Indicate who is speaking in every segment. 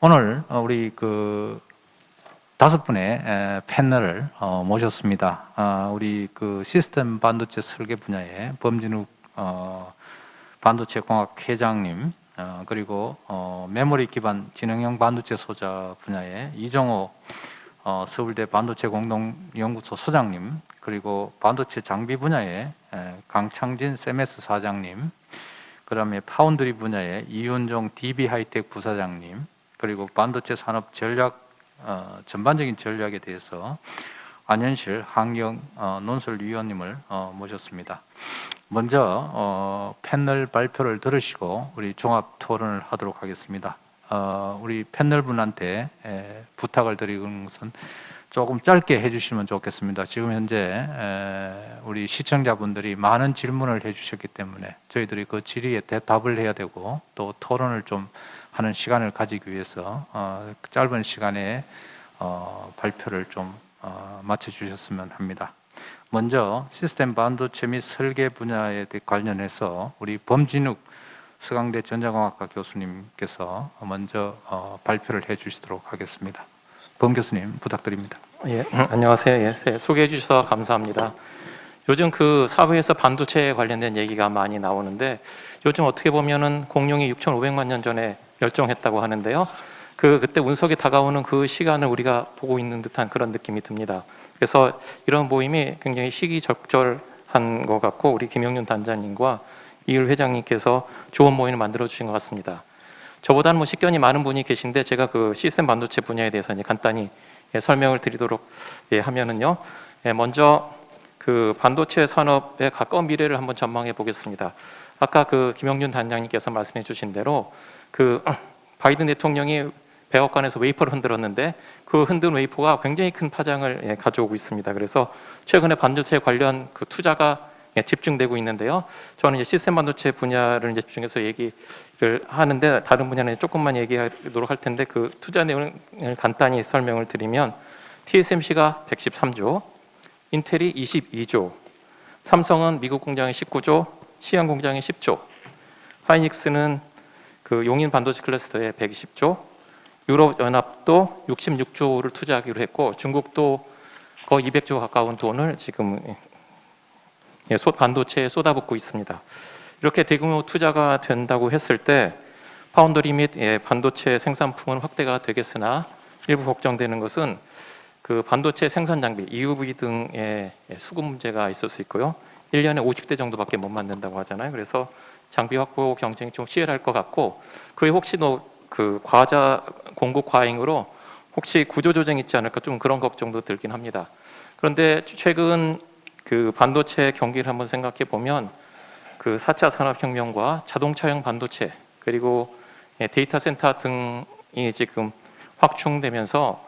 Speaker 1: 오늘 우리 그 5분의 패널을 모셨습니다. 우리 그 시스템 반도체 설계 분야의 범진욱 반도체 공학 회장님, 그리고 메모리 기반 지능형 반도체 소자 분야의 이정호 서울대 반도체 공동연구소 소장님, 그리고 반도체 장비 분야의 강창진 CMS 사장님, 그다음에 파운드리 분야의 이윤종 DB 하이텍 부사장님, 그리고 반도체 산업 전략 전반적인 전략에 대해서 안현실 환경 논설위원님을 모셨습니다. 먼저 패널 발표를 들으시고 우리 종합 토론을 하도록 하겠습니다. 우리 패널분한테 부탁을 드리는 것은 조금 짧게 해주시면 좋겠습니다. 지금 현재 우리 시청자분들이 많은 질문을 해주셨기 때문에 저희들이 그 질의에 대답을 해야 되고 또 토론을 좀 하는 시간을 가지기 위해서 짧은 시간에 발표를 좀 마쳐주셨으면 합니다. 먼저 시스템 반도체 및 설계 분야에 관련해서 우리 범진욱 서강대 전자공학과 교수님께서 먼저 발표를 해주시도록 하겠습니다. 범 교수님 부탁드립니다.
Speaker 2: 예, 안녕하세요. 예, 소개해 주셔서 감사합니다. 요즘 그 사회에서 반도체에 관련된 얘기가 많이 나오는데 요즘 어떻게 보면은 공룡이 6,500만 년 전에 멸종했다고 하는데요. 그때 운석이 다가오는 그 시간을 우리가 보고 있는 듯한 그런 느낌이 듭니다. 그래서 이런 모임이 굉장히 시기적절한 것 같고 우리 김영윤 단장님과 이율 회장님께서 좋은 모임을 만들어 주신 것 같습니다. 저보다는 뭐 식견이 많은 분이 계신데 제가 그 시스템 반도체 분야에 대해서 간단히 설명을 드리도록 하면은요. 먼저 그 반도체 산업의 가까운 미래를 한번 전망해 보겠습니다. 아까 그 김영윤 단장님께서 말씀해 주신 대로 그 바이든 대통령이 백악관에서 웨이퍼를 흔들었는데 그 흔든 웨이퍼가 굉장히 큰 파장을 가져오고 있습니다. 그래서 최근에 반도체 관련 그 투자가 집중되고 있는데요. 저는 이제 시스템 반도체 분야를 이제 집중해서 얘기를 하는데 다른 분야는 조금만 얘기하도록 할 텐데 그 투자 내용을 간단히 설명을 드리면 TSMC가 113조, 인텔이 22조, 삼성은 미국 공장이 19조, 시안 공장이 10조, 하이닉스는 그 용인 반도체 클러스터에 120조, 유럽 연합도 66조를 투자하기로 했고 중국도 거의 200조 가까운 돈을 지금 반도체에 쏟아붓고 있습니다. 이렇게 대규모 투자가 된다고 했을 때 파운드리 및 반도체 생산품은 확대가 되겠으나 일부 걱정되는 것은 그 반도체 생산 장비, EUV 등의 수급 문제가 있을 수 있고요. 1년에 50대 정도밖에 못 만든다고 하잖아요. 그래서 장비 확보 경쟁이 좀 치열할 것 같고 그에 혹시 그 공급 과잉으로 혹시 구조조정이 있지 않을까 좀 그런 걱정도 들긴 합니다. 그런데 최근 그 반도체 경기를 한번 생각해 보면 그 4차 산업혁명과 자동차용 반도체 그리고 데이터 센터 등이 지금 확충되면서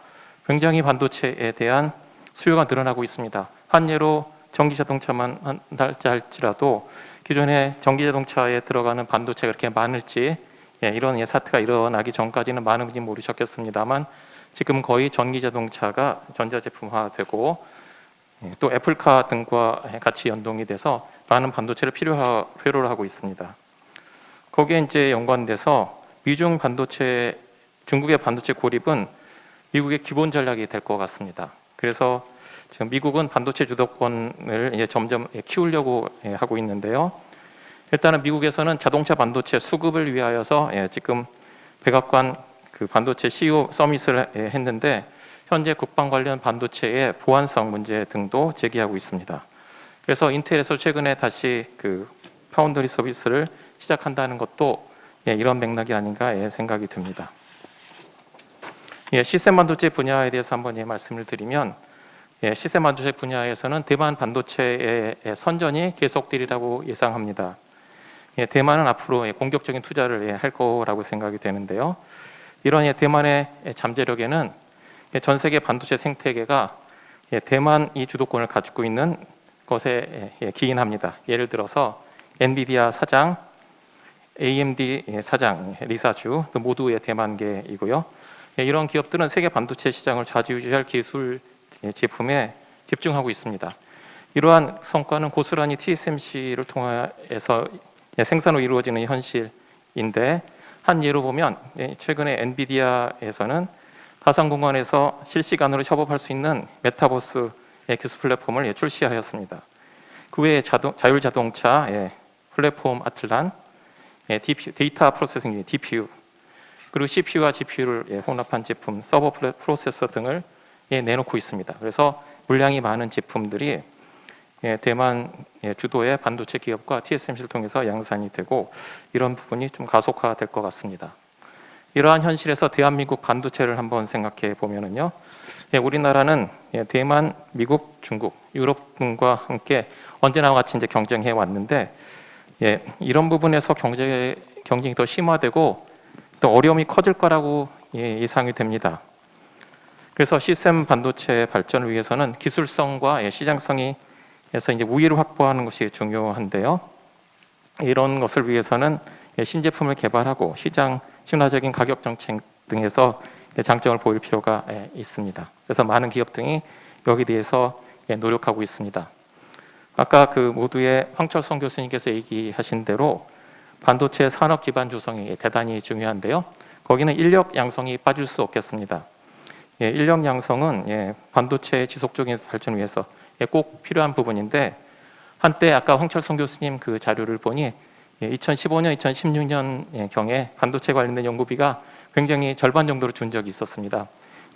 Speaker 2: 굉장히 반도체에 대한 수요가 늘어나고 있습니다. 한 예로 전기자동차만 할지라도 기존에 전기자동차에 들어가는 반도체가 그렇게 많을지 이런 사태가 일어나기 전까지는 많은 분이 모르셨겠습니다만 지금 거의 전기자동차가 전자제품화되고 또 애플카 등과 같이 연동이 돼서 많은 반도체를 필요로 하고 있습니다. 거기에 이제 연관돼서 미중 반도체, 중국의 반도체 고립은 미국의 기본 전략이 될 것 같습니다. 그래서 지금 미국은 반도체 주도권을 이제 점점 키우려고 하고 있는데요. 일단은 미국에서는 자동차 반도체 수급을 위하여서 지금 백악관 그 반도체 CEO 서밋을 했는데 현재 국방 관련 반도체의 보안성 문제 등도 제기하고 있습니다. 그래서 인텔에서 최근에 다시 그 파운드리 서비스를 시작한다는 것도 이런 맥락이 아닌가 생각이 듭니다. 시스템 반도체 분야에 대해서 한번 말씀을 드리면 시스템 반도체 분야에서는 대만 반도체의 선전이 계속되리라고 예상합니다. 대만은 앞으로 공격적인 투자를 할 거라고 생각이 되는데요. 이런 대만의 잠재력에는 전 세계 반도체 생태계가 대만이 주도권을 가지고 있는 것에 기인합니다. 예를 들어서 엔비디아 사장, AMD 사장, 리사주 모두의 대만계이고요. 이런 기업들은 세계 반도체 시장을 좌지우지할 기술 제품에 집중하고 있습니다. 이러한 성과는 고스란히 TSMC를 통해서 생산으로 이루어지는 현실인데 한 예로 보면 최근에 엔비디아에서는 가상 공간에서 실시간으로 협업할 수 있는 메타버스 기술 플랫폼을 출시하였습니다. 그 외에 자율 자동차 플랫폼 아틀란, 데이터 프로세싱 유닛 DPU, 그리고 CPU와 GPU를 혼합한 제품 서버 프로세서 등을 내놓고 있습니다. 그래서 물량이 많은 제품들이 대만 주도의 반도체 기업과 TSMC를 통해서 양산이 되고 이런 부분이 좀 가속화될 것 같습니다. 이러한 현실에서 대한민국 반도체를 한번 생각해 보면은요, 우리나라는 대만, 미국, 중국, 유럽 등과 함께 언제나 같이 이제 경쟁해 왔는데 이런 부분에서 경쟁이 더 심화되고 또 어려움이 커질 거라고 예상이 됩니다. 그래서 시스템 반도체 발전을 위해서는 기술성과 시장성이 해서 이제 우위를 확보하는 것이 중요한데요. 이런 것을 위해서는 신제품을 개발하고 시장 친화적인 가격 정책 등에서 장점을 보일 필요가 있습니다. 그래서 많은 기업 등이 여기 대해서 노력하고 있습니다. 아까 그 모두의 황철성 교수님께서 얘기하신 대로 반도체 산업 기반 조성이 대단히 중요한데요. 거기는 인력 양성이 빠질 수 없겠습니다. 인력 양성은 반도체 지속적인 발전을 위해서 꼭 필요한 부분인데 한때 아까 황철성 교수님 그 자료를 보니 2015년, 2016년 경에 반도체 관련된 연구비가 굉장히 절반 정도로 준 적이 있었습니다.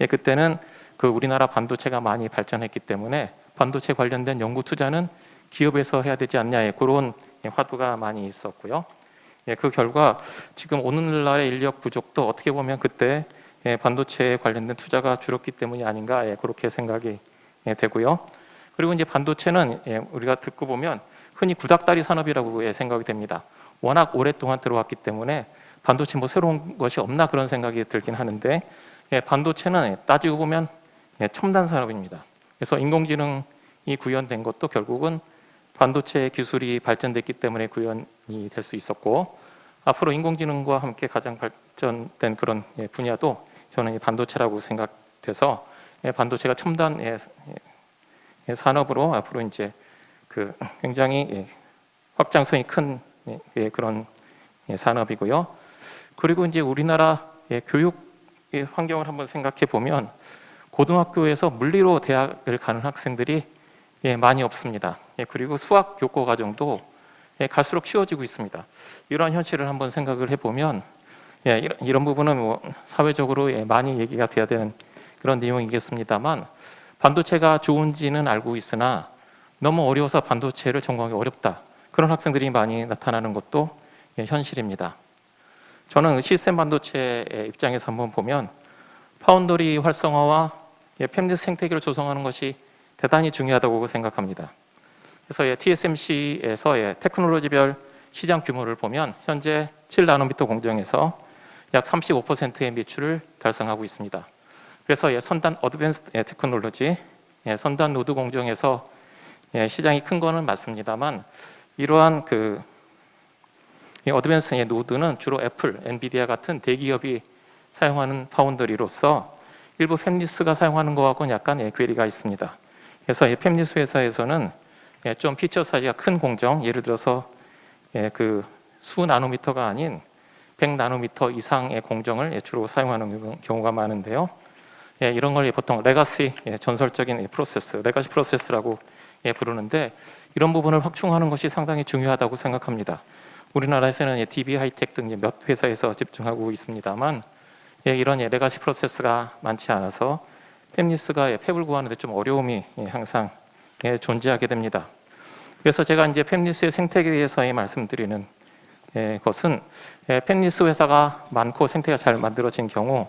Speaker 2: 그때는 그 우리나라 반도체가 많이 발전했기 때문에 반도체 관련된 연구 투자는 기업에서 해야 되지 않냐 그런 화두가 많이 있었고요. 그 결과 지금 오늘날의 인력 부족도 어떻게 보면 그때 반도체에 관련된 투자가 줄었기 때문이 아닌가 그렇게 생각이 되고요. 그리고 이제 반도체는 우리가 듣고 보면 흔히 구닥다리 산업이라고 생각이 됩니다. 워낙 오랫동안 들어왔기 때문에 반도체 뭐 새로운 것이 없나 그런 생각이 들긴 하는데 반도체는 따지고 보면 첨단 산업입니다. 그래서 인공지능이 구현된 것도 결국은 반도체 기술이 발전됐기 때문에 구현이 될 수 있었고 앞으로 인공지능과 함께 가장 발전된 그런 분야도 저는 반도체라고 생각돼서 반도체가 첨단 산업으로 앞으로 이제 그 굉장히 확장성이 큰 그런 산업이고요. 그리고 이제 우리나라 교육 환경을 한번 생각해 보면 고등학교에서 물리로 대학을 가는 학생들이 많이 없습니다. 그리고 수학 교과 과정도 갈수록 쉬워지고 있습니다. 이러한 현실을 한번 생각을 해보면 이런 부분은 뭐 사회적으로 많이 얘기가 돼야 되는 그런 내용이겠습니다만 반도체가 좋은지는 알고 있으나 너무 어려워서 반도체를 전공하기 어렵다. 그런 학생들이 많이 나타나는 것도 현실입니다. 저는 시스템 반도체 입장에서 한번 보면 파운더리 활성화와 팹리스 생태계를 조성하는 것이 대단히 중요하다고 생각합니다. 그래서 TSMC에서 테크놀로지별 시장 규모를 보면 현재 7나노미터 공정에서 약 35%의 매출을 달성하고 있습니다. 그래서 선단 어드밴스드 테크놀로지, 선단 노드 공정에서 시장이 큰 거는 맞습니다만 이러한 그 어드밴스 노드는 주로 애플, 엔비디아 같은 대기업이 사용하는 파운더리로서 일부 팹리스가 사용하는 것하고는 약간 괴리가 있습니다. 그래서 팹리스 회사에서는 좀 피처 사이즈가 큰 공정, 예를 들어서 그 수 나노미터가 아닌 100나노미터 이상의 공정을 주로 사용하는 경우가 많은데요. 이런 걸 보통 레가시 전설적인 프로세스, 레가시 프로세스라고 부르는데 이런 부분을 확충하는 것이 상당히 중요하다고 생각합니다. 우리나라에서는 DB 하이텍 등 몇 회사에서 집중하고 있습니다만 이런 레가시 프로세스가 많지 않아서 팹리스가 팹을 구하는데 좀 어려움이 항상 존재하게 됩니다. 그래서 제가 이제 팹리스의 생태계에 대해서 말씀드리는 것은 팹리스 회사가 많고 생태가 잘 만들어진 경우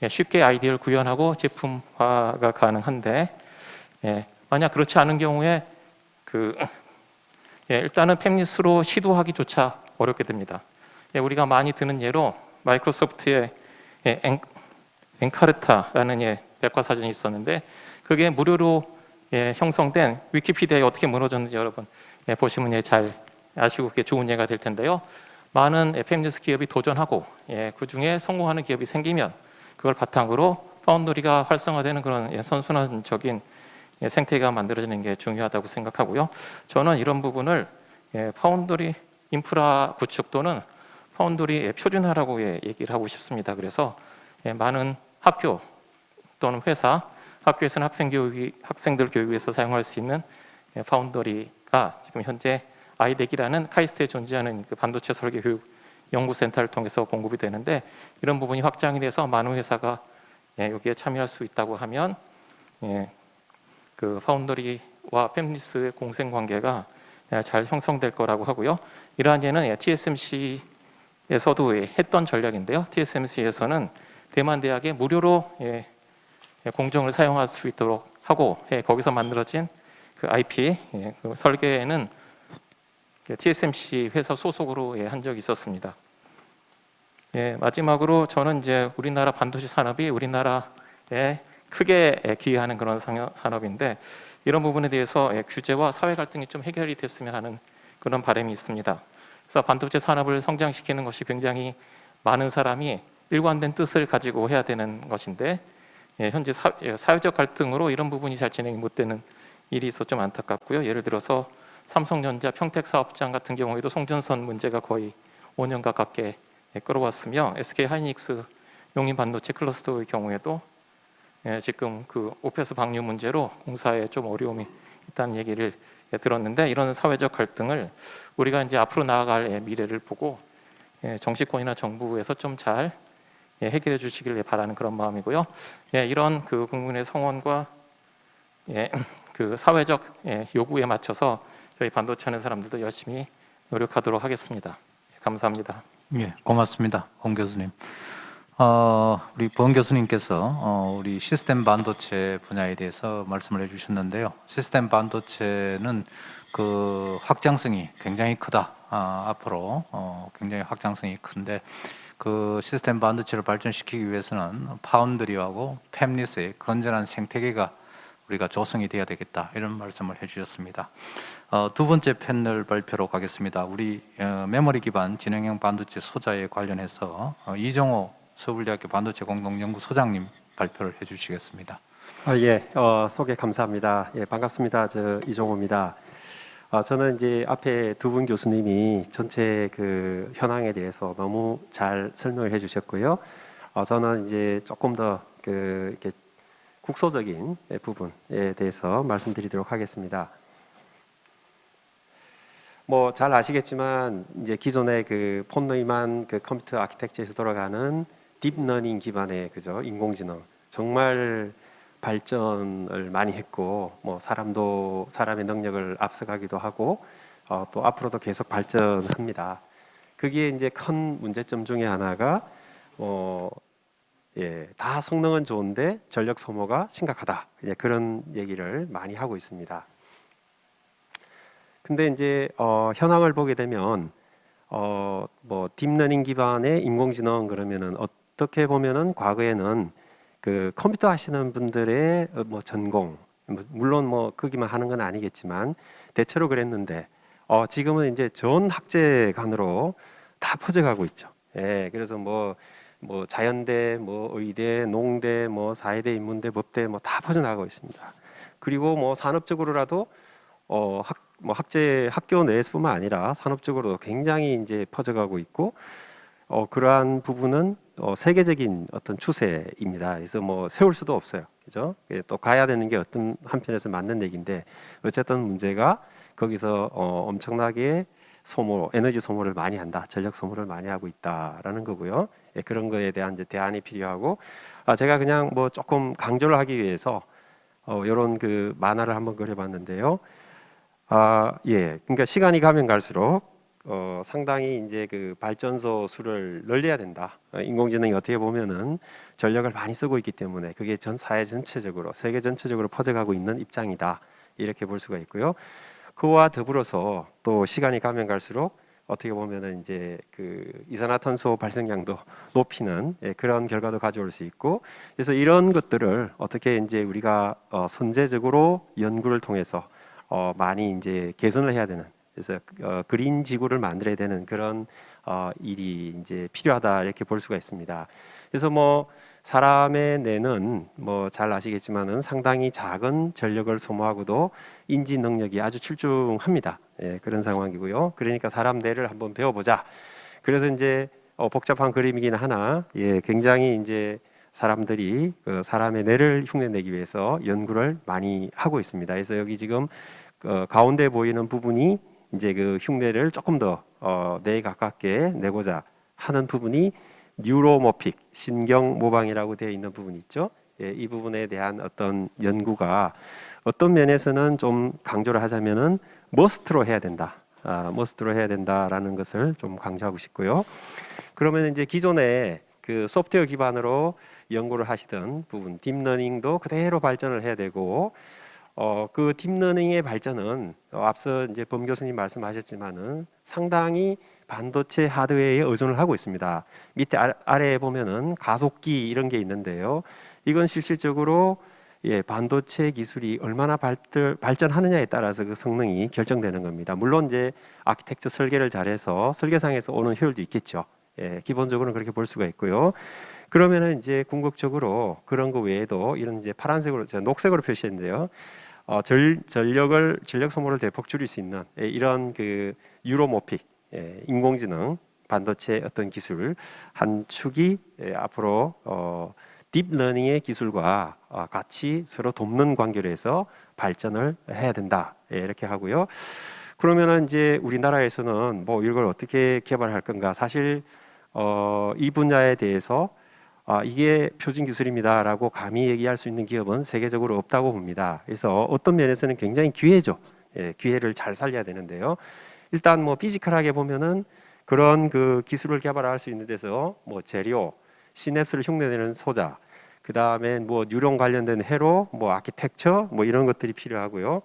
Speaker 2: 쉽게 아이디어를 구현하고 제품화가 가능한데 만약 그렇지 않은 경우에 일단은 팹리스로 시도하기조차 어렵게 됩니다. 우리가 많이 드는 예로 마이크로소프트의 엔카르타라는 백과사전이 있었는데 그게 무료로 형성된 위키피디아에 어떻게 무너졌는지 여러분 보시면 잘 아시고 그게 좋은 예가 될 텐데요. 많은 팹리스 기업이 도전하고 그 중에 성공하는 기업이 생기면 그걸 바탕으로 파운더리가 활성화되는 그런 선순환적인 생태계가 만들어지는 게 중요하다고 생각하고요. 저는 이런 부분을 파운더리 인프라 구축 또는 파운드리 표준화라고 얘기를 하고 싶습니다. 그래서 많은 학교 또는 회사, 학교에서는 학생들 교육을 위해서 사용할 수 있는 파운드리가 지금 현재 아이덱이라는 카이스트에 존재하는 그 반도체 설계 교육 연구센터를 통해서 공급이 되는데, 이런 부분이 확장이 돼서 많은 회사가 여기에 참여할 수 있다고 하면 그 파운드리와 팹리스의 공생 관계가 잘 형성될 거라고 하고요. 이러한 예는 TSMC에서도 했던 전략인데요. TSMC에서는 대만 대학에 무료로 공정을 사용할 수 있도록 하고, 거기서 만들어진 그 IP 그 설계는 TSMC 회사 소속으로 한 적이 있었습니다. 마지막으로 저는 이제 우리나라 반도체 산업이 우리나라에 크게 기여하는 그런 산업인데, 이런 부분에 대해서 규제와 사회 갈등이 좀 해결이 됐으면 하는 그런 바람이 있습니다. 그래서 반도체 산업을 성장시키는 것이 굉장히 많은 사람이 일관된 뜻을 가지고 해야 되는 것인데, 현재 사회적 갈등으로 이런 부분이 잘 진행이 못 되는 일이 있어 좀 안타깝고요. 예를 들어서 삼성전자 평택 사업장 같은 경우에도 송전선 문제가 거의 5년 가깝게 끌어왔으며, SK 하이닉스 용인 반도체 클러스터의 경우에도 지금 그 오페스 방류 문제로 공사에 좀 어려움이 있다는 얘기를 들었는데, 이런 사회적 갈등을 우리가 이제 앞으로 나아갈 미래를 보고 정치권이나 정부에서 좀 잘 해결해 주시길 바라는 그런 마음이고요. 이런 그 국민의 성원과 그 사회적 요구에 맞춰서 저희 반도체 하는 사람들도 열심히 노력하도록 하겠습니다. 감사합니다.
Speaker 1: 예, 고맙습니다, 홍 교수님. 우리 본 교수님께서 우리 시스템 반도체 분야에 대해서 말씀을 해주셨는데요. 시스템 반도체는 그 확장성이 굉장히 크다. 앞으로 굉장히 확장성이 큰데, 그 시스템 반도체를 발전시키기 위해서는 파운드리하고 팹리스의 건전한 생태계가 우리가 조성이 돼야 되겠다, 이런 말씀을 해주셨습니다. 두 번째 패널 발표로 가겠습니다. 우리 메모리 기반 진행형 반도체 소자에 관련해서 이종호 서울대학교 반도체 공동연구소장님 발표를 해주시겠습니다.
Speaker 3: 소개 감사합니다. 반갑습니다. 저 이종호입니다. 저는 이제 앞에 두 분 교수님이 전체 그 현황에 대해서 너무 잘 설명을 해주셨고요. 저는 이제 조금 더 이렇게 국소적인 부분에 대해서 말씀드리도록 하겠습니다. 뭐 잘 아시겠지만 이제 기존의 그 폰노이만 그 컴퓨터 아키텍처에서 돌아가는 딥러닝 기반의 인공지능 정말 발전을 많이 했고, 뭐 사람의 능력을 앞서가기도 하고 또 앞으로도 계속 발전합니다. 그게 이제 큰 문제점 중에 하나가 다 성능은 좋은데 전력 소모가 심각하다, 그런 얘기를 많이 하고 있습니다. 근데 이제 현황을 보게 되면 뭐 딥러닝 기반의 인공지능 그러면은 어떻게 보면은 과거에는 그 컴퓨터 하시는 분들의 뭐 전공, 물론 뭐 거기만 하는 건 아니겠지만 대체로 그랬는데 지금은 이제 전 학제간으로 다 퍼져가고 있죠. 그래서 뭐 자연대, 뭐 의대, 농대, 뭐 사회대, 인문대, 법대 뭐 다 퍼져나가고 있습니다. 그리고 뭐 산업적으로라도 학교 내에서뿐만 아니라 산업적으로도 굉장히 이제 퍼져가고 있고, 그러한 부분은 세계적인 어떤 추세입니다. 그래서 뭐 세울 수도 없어요, 그죠? 또 가야 되는 게 어떤 한편에서 맞는 얘기인데, 어쨌든 문제가 거기서 엄청나게 에너지 소모를 많이 한다, 전력 소모를 많이 하고 있다라는 거고요. 그런 거에 대한 이제 대안이 필요하고, 제가 그냥 뭐 조금 강조를 하기 위해서 이런 그 만화를 한번 그려봤는데요. 그러니까 시간이 가면 갈수록 상당히 이제 그 발전소 수를 늘려야 된다. 인공지능이 어떻게 보면은 전력을 많이 쓰고 있기 때문에 그게 전 사회 전체적으로, 세계 전체적으로 퍼져가고 있는 입장이다, 이렇게 볼 수가 있고요. 그와 더불어서 또 시간이 가면 갈수록 어떻게 보면은 이제 그 이산화탄소 발생량도 높이는 그런 결과도 가져올 수 있고, 그래서 이런 것들을 어떻게 이제 우리가 선제적으로 연구를 통해서 많이 이제 개선을 해야 되는, 그래서 그린 지구를 만들어야 되는 그런 일이 이제 필요하다, 이렇게 볼 수가 있습니다. 그래서 뭐 사람의 뇌는 뭐 잘 아시겠지만은 상당히 작은 전력을 소모하고도 인지 능력이 아주 출중합니다. 그런 상황이고요. 그러니까 사람 뇌를 한번 배워보자. 그래서 이제 복잡한 그림이긴 하나 굉장히 이제 사람들이 그 사람의 뇌를 흉내내기 위해서 연구를 많이 하고 있습니다. 그래서 여기 지금 가운데 보이는 부분이 이제 그 흉내를 조금 더 뇌에 가깝게 내고자 하는 부분이 뉴로모픽 신경 모방이라고 되어 있는 부분이 있죠. 이 부분에 대한 어떤 연구가 어떤 면에서는 좀 강조를 하자면은 머스트로 해야 된다. 머스트로 해야 된다라는 것을 좀 강조하고 싶고요. 그러면 이제 기존에 그 소프트웨어 기반으로 연구를 하시던 부분 딥러닝도 그대로 발전을 해야 되고 그 딥러닝의 발전은 앞서 이제 범 교수님 말씀하셨지만은 상당히 반도체 하드웨어에 의존을 하고 있습니다. 밑에 아래에 보면은 가속기 이런 게 있는데요. 이건 실질적으로 반도체 기술이 얼마나 발전하느냐에 따라서 그 성능이 결정되는 겁니다. 물론 이제 아키텍처 설계를 잘해서 설계상에서 오는 효율도 있겠죠. 기본적으로는 그렇게 볼 수가 있고요. 그러면은 이제 궁극적으로 그런 거 외에도 이런 이제 파란색으로 제가 녹색으로 표시했는데요. 전력 소모를 대폭 줄일 수 있는 이런 그 유로모픽 인공지능 반도체 어떤 기술 한 축이 앞으로 딥러닝의 기술과 같이 서로 돕는 관계로 해서 발전을 해야 된다 이렇게 하고요. 그러면은 이제 우리나라에서는 뭐 이걸 어떻게 개발할 건가? 사실 이 분야에 대해서 이게 표준 기술입니다라고 감히 얘기할 수 있는 기업은 세계적으로 없다고 봅니다. 그래서 어떤 면에서는 굉장히 기회죠. 기회를 잘 살려야 되는데요. 일단 뭐 피지컬하게 보면은 그런 그 기술을 개발할 수 있는 데서 뭐 재료, 시냅스를 흉내내는 소자, 그 다음에 뭐 뉴런 관련된 회로, 뭐 아키텍처, 뭐 이런 것들이 필요하고요.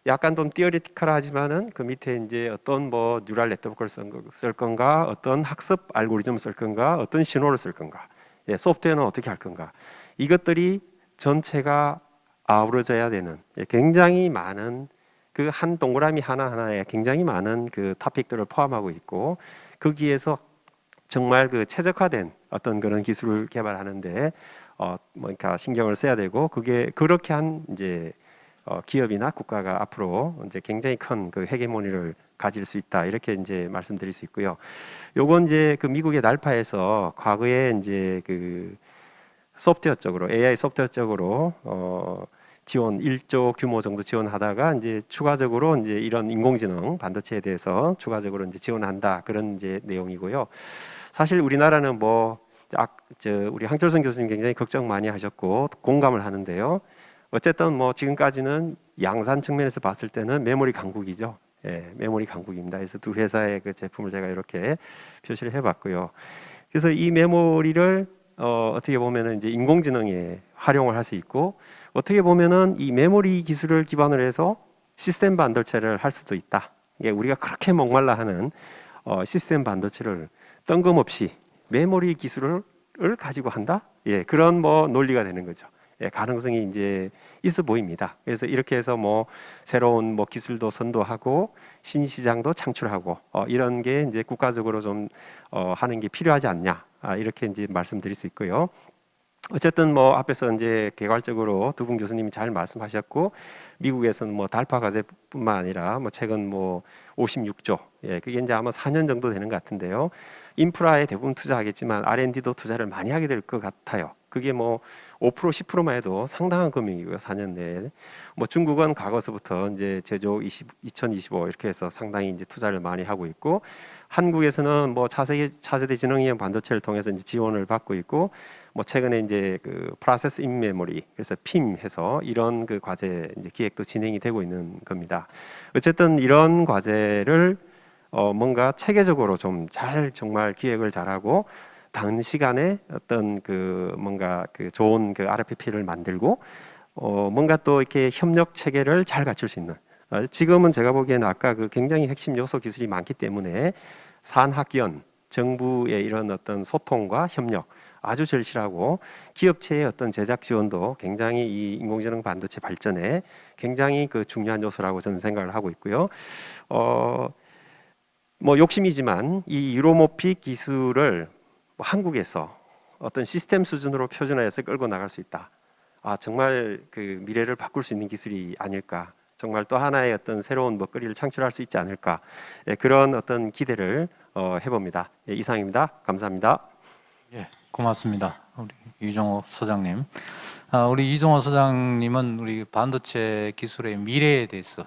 Speaker 3: 약간 좀 티어리티컬하지만은 그 밑에 이제 어떤 뭐 뉴럴 네트워크를 쓸 건가, 어떤 학습 알고리즘을 쓸 건가, 어떤 신호를 쓸 건가, 소프트웨어는 어떻게 할 건가, 이것들이 전체가 아우러져야 되는 굉장히 많은 그 한 동그라미 하나하나에 굉장히 많은 그 토픽들을 포함하고 있고 거기에서 정말 그 최적화된 어떤 그런 기술을 개발하는데 그러니까 신경을 써야 되고 그게 그렇게 한 이제 기업이나 국가가 앞으로 이제 굉장히 큰 그 헤게모니를 가질 수 있다 이렇게 이제 말씀드릴 수 있고요. 요건 이제 그 미국의 날파에서 과거에 이제 그 소프트웨어 쪽으로 AI 소프트웨어 쪽으로 지원 1조 규모 정도 지원하다가 이제 추가적으로 이제 이런 인공지능 반도체에 대해서 추가적으로 이제 지원한다 그런 이제 내용이고요. 사실 우리나라는 뭐 우리 황철성 교수님 굉장히 걱정 많이 하셨고 공감을 하는데요. 어쨌든 뭐 지금까지는 양산 측면에서 봤을 때는 메모리 강국이죠. 메모리 강국입니다. 그래서 두 회사의 그 제품을 제가 이렇게 표시를 해봤고요. 그래서 이 메모리를 어떻게 보면은 이제 인공지능에 활용을 할 수 있고 어떻게 보면은 이 메모리 기술을 기반으로 해서 시스템 반도체를 할 수도 있다. 이게 우리가 그렇게 목말라 하는 시스템 반도체를 뜬금없이 메모리 기술을 가지고 한다. 그런 뭐 논리가 되는 거죠. 가능성이 이제 있어 보입니다. 그래서 이렇게 해서 뭐 새로운 뭐 기술도 선도하고 신시장도 창출하고 이런 게 이제 국가적으로 좀 하는 게 필요하지 않냐 이렇게 이제 말씀드릴 수 있고요. 어쨌든 뭐 앞에서 이제 개괄적으로 두 분 교수님이 잘 말씀하셨고 미국에서는 뭐 달파 과제뿐만 아니라 뭐 최근 뭐 56조 그게 이제 아마 4년 정도 되는 것 같은데요. 인프라에 대부분 투자하겠지만 R&D도 투자를 많이 하게 될 것 같아요. 그게 뭐 5% 10%만 해도 상당한 금액이고요. 4년 내에. 뭐 중국은 과거서부터 이제 제조 2025 이렇게 해서 상당히 이제 투자를 많이 하고 있고 한국에서는 뭐 차세대 지능형 반도체를 통해서 이제 지원을 받고 있고 뭐 최근에 이제 그 프로세스 인 메모리 그래서 PIM 해서 이런 그 과제 이제 기획도 진행이 되고 있는 겁니다. 어쨌든 이런 과제를 뭔가 체계적으로 좀 잘 정말 기획을 잘하고 단시간에 어떤 그 뭔가 그 좋은 그 RFP를 만들고 뭔가 또 이렇게 협력 체계를 잘 갖출 수 있는 지금은 제가 보기에는 아까 그 굉장히 핵심 요소 기술이 많기 때문에 산학연 정부의 이런 어떤 소통과 협력 아주 절실하고 기업체의 어떤 제작 지원도 굉장히 이 인공지능 반도체 발전에 굉장히 그 중요한 요소라고 저는 생각을 하고 있고요. 뭐 욕심이지만 이 유로모픽 기술을 한국에서 어떤 시스템 수준으로 표준화해서 끌고 나갈 수 있다. 정말 그 미래를 바꿀 수 있는 기술이 아닐까 정말 또 하나의 어떤 새로운 먹거리를 창출할 수 있지 않을까 그런 어떤 기대를 해봅니다. 이상입니다. 감사합니다.
Speaker 1: 예, 고맙습니다. 우리 이종호 소장님. 우리 이종호 소장님은 우리 반도체 기술의 미래에 대해서,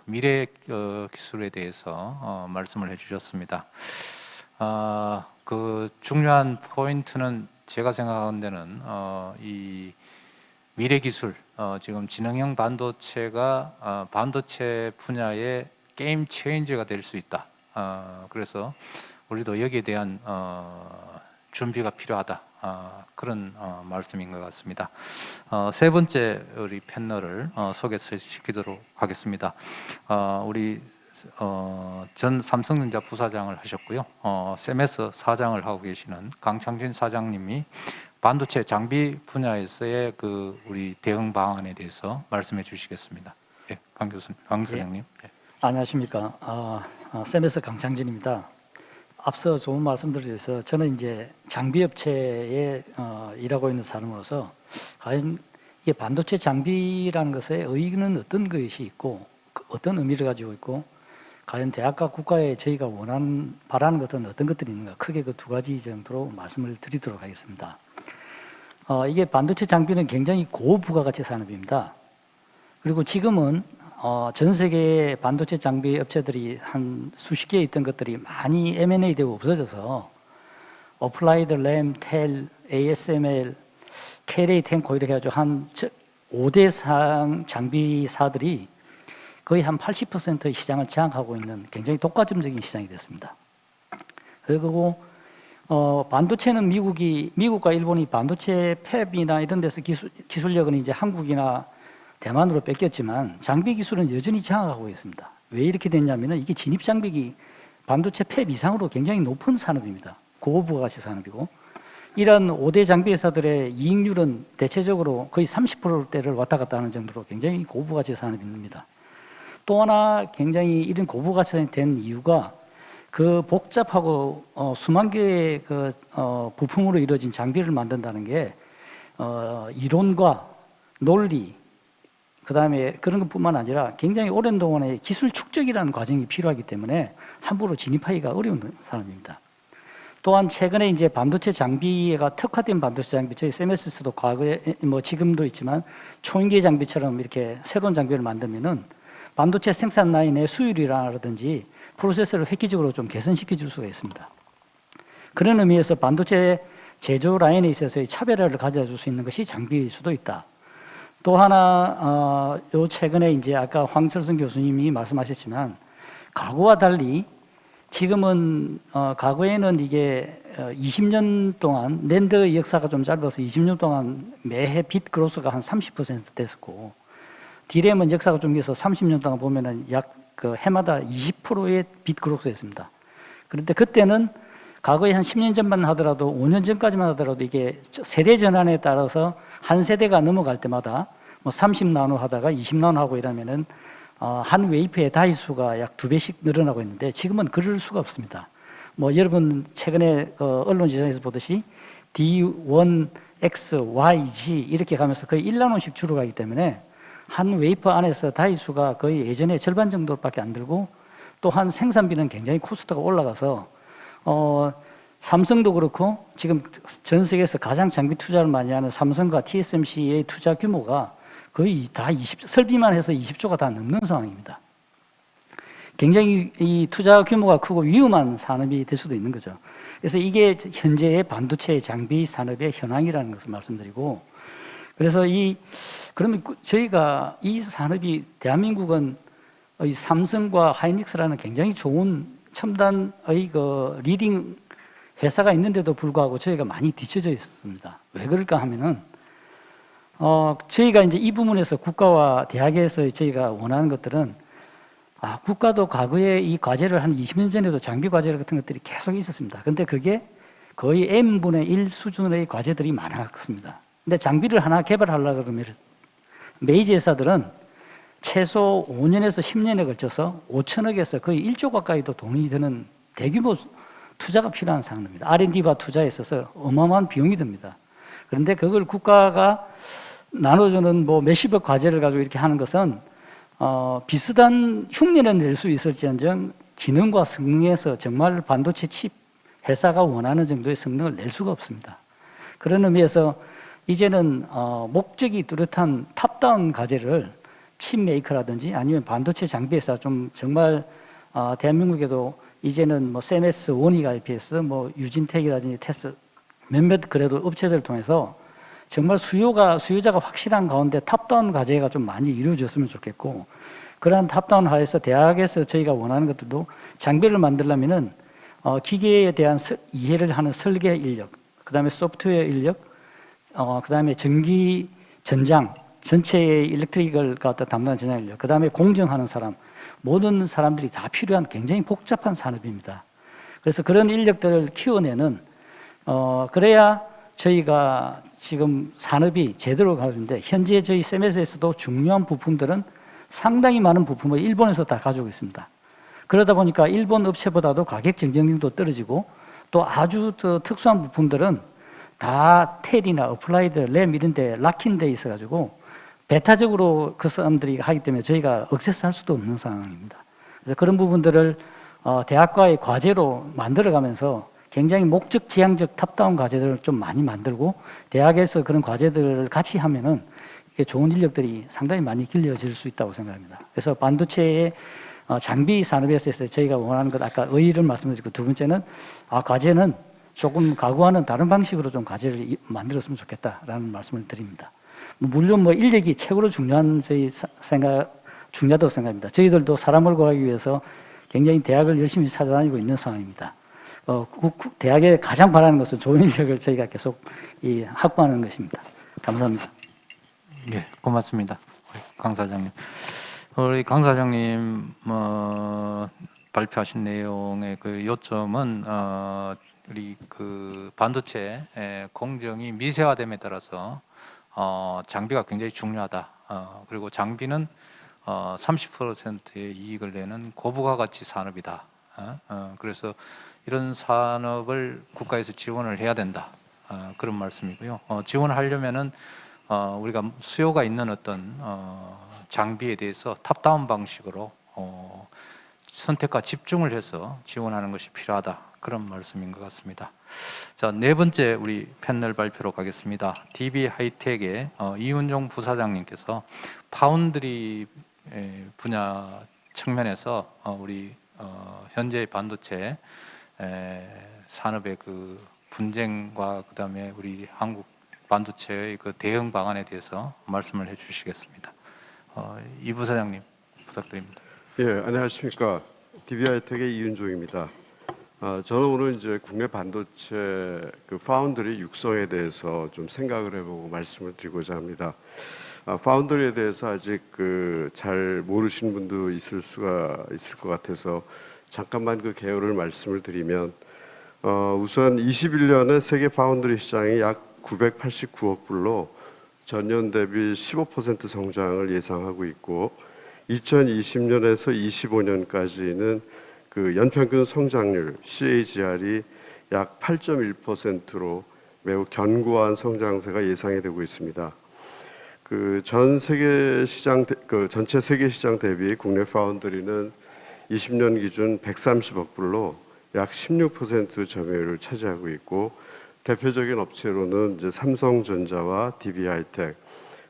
Speaker 1: 기술에 대해서 말씀을 해주셨습니다. 그 중요한 포인트는 제가 생각하는 데는 이 미래 기술, 지금 지능형 반도체가 반도체 분야의 게임 체인저가 될 수 있다. 그래서 우리도 여기에 대한 준비가 필요하다. 그런 말씀인 것 같습니다. 세 번째 우리 패널을 소개시키도록 하겠습니다. 우리 전 삼성전자 부사장을 하셨고요. 세메스 사장을 하고 계시는 강창진 사장님이 반도체 장비 분야에서의 그 우리 대응 방안에 대해서 말씀해 주시겠습니다. 예, 강 교수님, 강 사장님. 예.
Speaker 4: 안녕하십니까. 세메스 강창진입니다. 앞서 좋은 말씀들 주셔서 저는 이제 장비업체에 일하고 있는 사람으로서 과연 이게 반도체 장비라는 것의 의의는 어떤 것이 있고 어떤 의미를 가지고 있고 과연 대학과 국가에 저희가 바라는 것은 어떤 것들이 있는가 크게 그 두 가지 정도로 말씀을 드리도록 하겠습니다. 이게 반도체 장비는 굉장히 고부가가치 산업입니다. 그리고 지금은 전 세계 반도체 장비 업체들이 한 수십 개 있던 것들이 많이 M&A 되고 없어져서 어플라이드 램, 텔, ASML, KLA 텐코 이렇게 해가지고 한 5대 장비사들이 거의 한 80%의 시장을 장악하고 있는 굉장히 독과점적인 시장이 됐습니다. 그리고 반도체는 미국과 일본이 반도체 팹이나 이런 데서 기술력은 이제 한국이나 대만으로 뺏겼지만 장비 기술은 여전히 장악하고 있습니다. 왜 이렇게 됐냐면은 이게 진입 장벽이 반도체 팹 이상으로 굉장히 높은 산업입니다. 고부가가치 산업이고 이런 5대 장비 회사들의 이익률은 대체적으로 거의 30%대를 왔다 갔다 하는 정도로 굉장히 고부가치 산업입니다. 또 하나 굉장히 이런 고부가치가 된 이유가 그 복잡하고 수만 개의 그 부품으로 이루어진 장비를 만든다는 게 이론과 논리 그다음에 그런 것뿐만 아니라 굉장히 오랜 동안의 기술 축적이라는 과정이 필요하기 때문에 함부로 진입하기가 어려운 산업입니다. 또한 최근에 이제 반도체 장비가 특화된 반도체 장비, 저희 세메시스도 과거에 뭐 지금도 있지만 초인계 장비처럼 이렇게 새로운 장비를 만들면은 반도체 생산 라인의 수율이라든지 프로세서를 획기적으로 좀 개선시켜 줄 수가 있습니다. 그런 의미에서 반도체 제조 라인에 있어서의 차별화를 가져줄 수 있는 것이 장비일 수도 있다. 또 하나, 요 최근에 이제 아까 황철성 교수님이 말씀하셨지만 과거와 달리 지금은 과거에는 이게 20년 동안 낸드 역사가 좀 짧아서 20년 동안 매해 빗 그로스가 한 30% 됐었고 디램은 역사가 좀 길어서 30년 동안 보면은 약 그 해마다 20%의 빗 그로스였습니다. 그런데 그때는 과거에 한 10년 전만 하더라도 5년 전까지만 하더라도 이게 세대 전환에 따라서 한 세대가 넘어갈 때마다 뭐 30나노 하다가 20나노 하고 이러면은 한 웨이프의 다이수가 약 2배씩 늘어나고 있는데 지금은 그럴 수가 없습니다. 뭐 여러분 최근에 언론 지상에서 보듯이 D1, X, Y, G 이렇게 가면서 거의 1나노씩 줄어가기 때문에 한 웨이퍼 안에서 다이수가 거의 예전에 절반 정도밖에 안 들고 또한 생산비는 굉장히 코스트가 올라가서 삼성도 그렇고 지금 전 세계에서 가장 장비 투자를 많이 하는 삼성과 TSMC의 투자 규모가 거의 다 설비만 해서 20조가 다 넘는 상황입니다. 굉장히 이 투자 규모가 크고 위험한 산업이 될 수도 있는 거죠. 그래서 이게 현재의 반도체 장비 산업의 현황이라는 것을 말씀드리고, 그래서 그러면 저희가 이 산업이 대한민국은 이 삼성과 하이닉스라는 굉장히 좋은 첨단의 그 리딩 회사가 있는데도 불구하고 저희가 많이 뒤처져 있었습니다. 왜 그럴까 하면은 저희가 이제 이 부분에서 국가와 대학에서 저희가 원하는 것들은 국가도 과거에 이 과제를 한 20년 전에도 장비 과제 같은 것들이 계속 있었습니다. 근데 그게 거의 N분의 1 수준의 과제들이 많았습니다. 근데 장비를 하나 개발하려고 그러면 메이저 회사들은 최소 5년에서 10년에 걸쳐서 5천억에서 거의 1조 가까이도 돈이 드는 대규모 투자가 필요한 상황입니다. R&D와 투자에 있어서 어마어마한 비용이 듭니다. 그런데 그걸 국가가 나눠주는 뭐 몇십억 과제를 가지고 이렇게 하는 것은 비슷한 흉내는 낼 수 있을지언정 기능과 성능에서 정말 반도체 칩 회사가 원하는 정도의 성능을 낼 수가 없습니다. 그런 의미에서 이제는 목적이 뚜렷한 탑다운 과제를 칩 메이커라든지 아니면 반도체 장비 회사 좀 정말 대한민국에도 이제는 뭐 세메스, 원익 IPS, 뭐 유진텍이라든지 테스 몇몇 그래도 업체들을 통해서 정말 수요자가 확실한 가운데 탑다운 과제가 좀 많이 이루어졌으면 좋겠고, 그러한 탑다운 하에서 대학에서 저희가 원하는 것들도 장비를 만들려면은 기계에 대한 이해를 하는 설계 인력, 그다음에 소프트웨어 인력, 그다음에 전기 전장 전체의 일렉트릭을 갖다 담당하는 전장 인력, 그다음에 공정하는 사람, 모든 사람들이 다 필요한 굉장히 복잡한 산업입니다. 그래서 그런 인력들을 키워내는 그래야 저희가 지금 산업이 제대로 가는데, 현재 저희 세메스에서도 중요한 부품들은 상당히 많은 부품을 일본에서 다 가지고 있습니다. 그러다 보니까 일본 업체보다도 가격 경쟁력도 떨어지고, 또 아주 특수한 부품들은 다 텔이나 어플라이드, 램 이런 데 락인돼 있어가지고 배타적으로 그 사람들이 하기 때문에 저희가 억세스할 수도 없는 상황입니다. 그래서 그런 부분들을 대학과의 과제로 만들어가면서 굉장히 목적 지향적 탑다운 과제들을 좀 많이 만들고, 대학에서 그런 과제들을 같이 하면은 좋은 인력들이 상당히 많이 길러질 수 있다고 생각합니다. 그래서 반도체의 장비 산업에서 저희가 원하는 것, 아까 의의를 말씀드리고, 두 번째는 과제는 조금 과거와는 다른 방식으로 좀 과제를 만들었으면 좋겠다라는 말씀을 드립니다. 물론 뭐 인력이 최고로 중요한 중요하다고 생각합니다. 저희들도 사람을 구하기 위해서 굉장히 대학을 열심히 찾아다니고 있는 상황입니다. 대학에 가장 바라는 것은 좋은 인력을 저희가 계속 확보하는 것입니다. 감사합니다.
Speaker 1: 예, 고맙습니다. 우리 강 사장님. 우리 강 사장님 발표하신 내용의 그 요점은 우리 그 반도체 공정이 미세화됨에 따라서 장비가 굉장히 중요하다. 그리고 장비는 30%의 이익을 내는 고부가가치 산업이다. 그래서 이런 산업을 국가에서 지원을 해야 된다. 그런 말씀이고요. 지원을 하려면은 우리가 수요가 있는 어떤 장비에 대해서 탑다운 방식으로 선택과 집중을 해서 지원하는 것이 필요하다. 그런 말씀인 것 같습니다. 자, 네 번째 우리 패널 발표로 가겠습니다. DB 하이텍의 이훈종 부사장님께서 파운드리 분야 측면에서 우리 현재 반도체 산업의 그 분쟁과 그다음에 우리 한국 반도체의 그 대응 방안에 대해서 말씀을 해주시겠습니다. 이 부사장님 부탁드립니다.
Speaker 5: 예, 안녕하십니까. DB하이텍의 이윤종입니다. 저는 오늘 이제 국내 반도체 그 파운드리 육성에 대해서 좀 생각을 해보고 말씀을 드리고자 합니다. 파운드리에 대해서 아직 그 잘 모르시는 분도 있을 것 같아서 잠깐만 그 개요를 말씀을 드리면, 우선 21년에 세계 파운드리 시장이 약 989억 불로 전년 대비 15% 성장을 예상하고 있고, 2020년에서 25년까지는 그 연평균 성장률 CAGR이 약 8.1%로 매우 견고한 성장세가 예상이 되고 있습니다. 그 전 세계 시장 그 전체 세계 시장 대비 국내 파운드리는 20년 기준 130억 불로 약 16% 점유율을 차지하고 있고, 대표적인 업체로는 이제 삼성전자와 DB하이텍,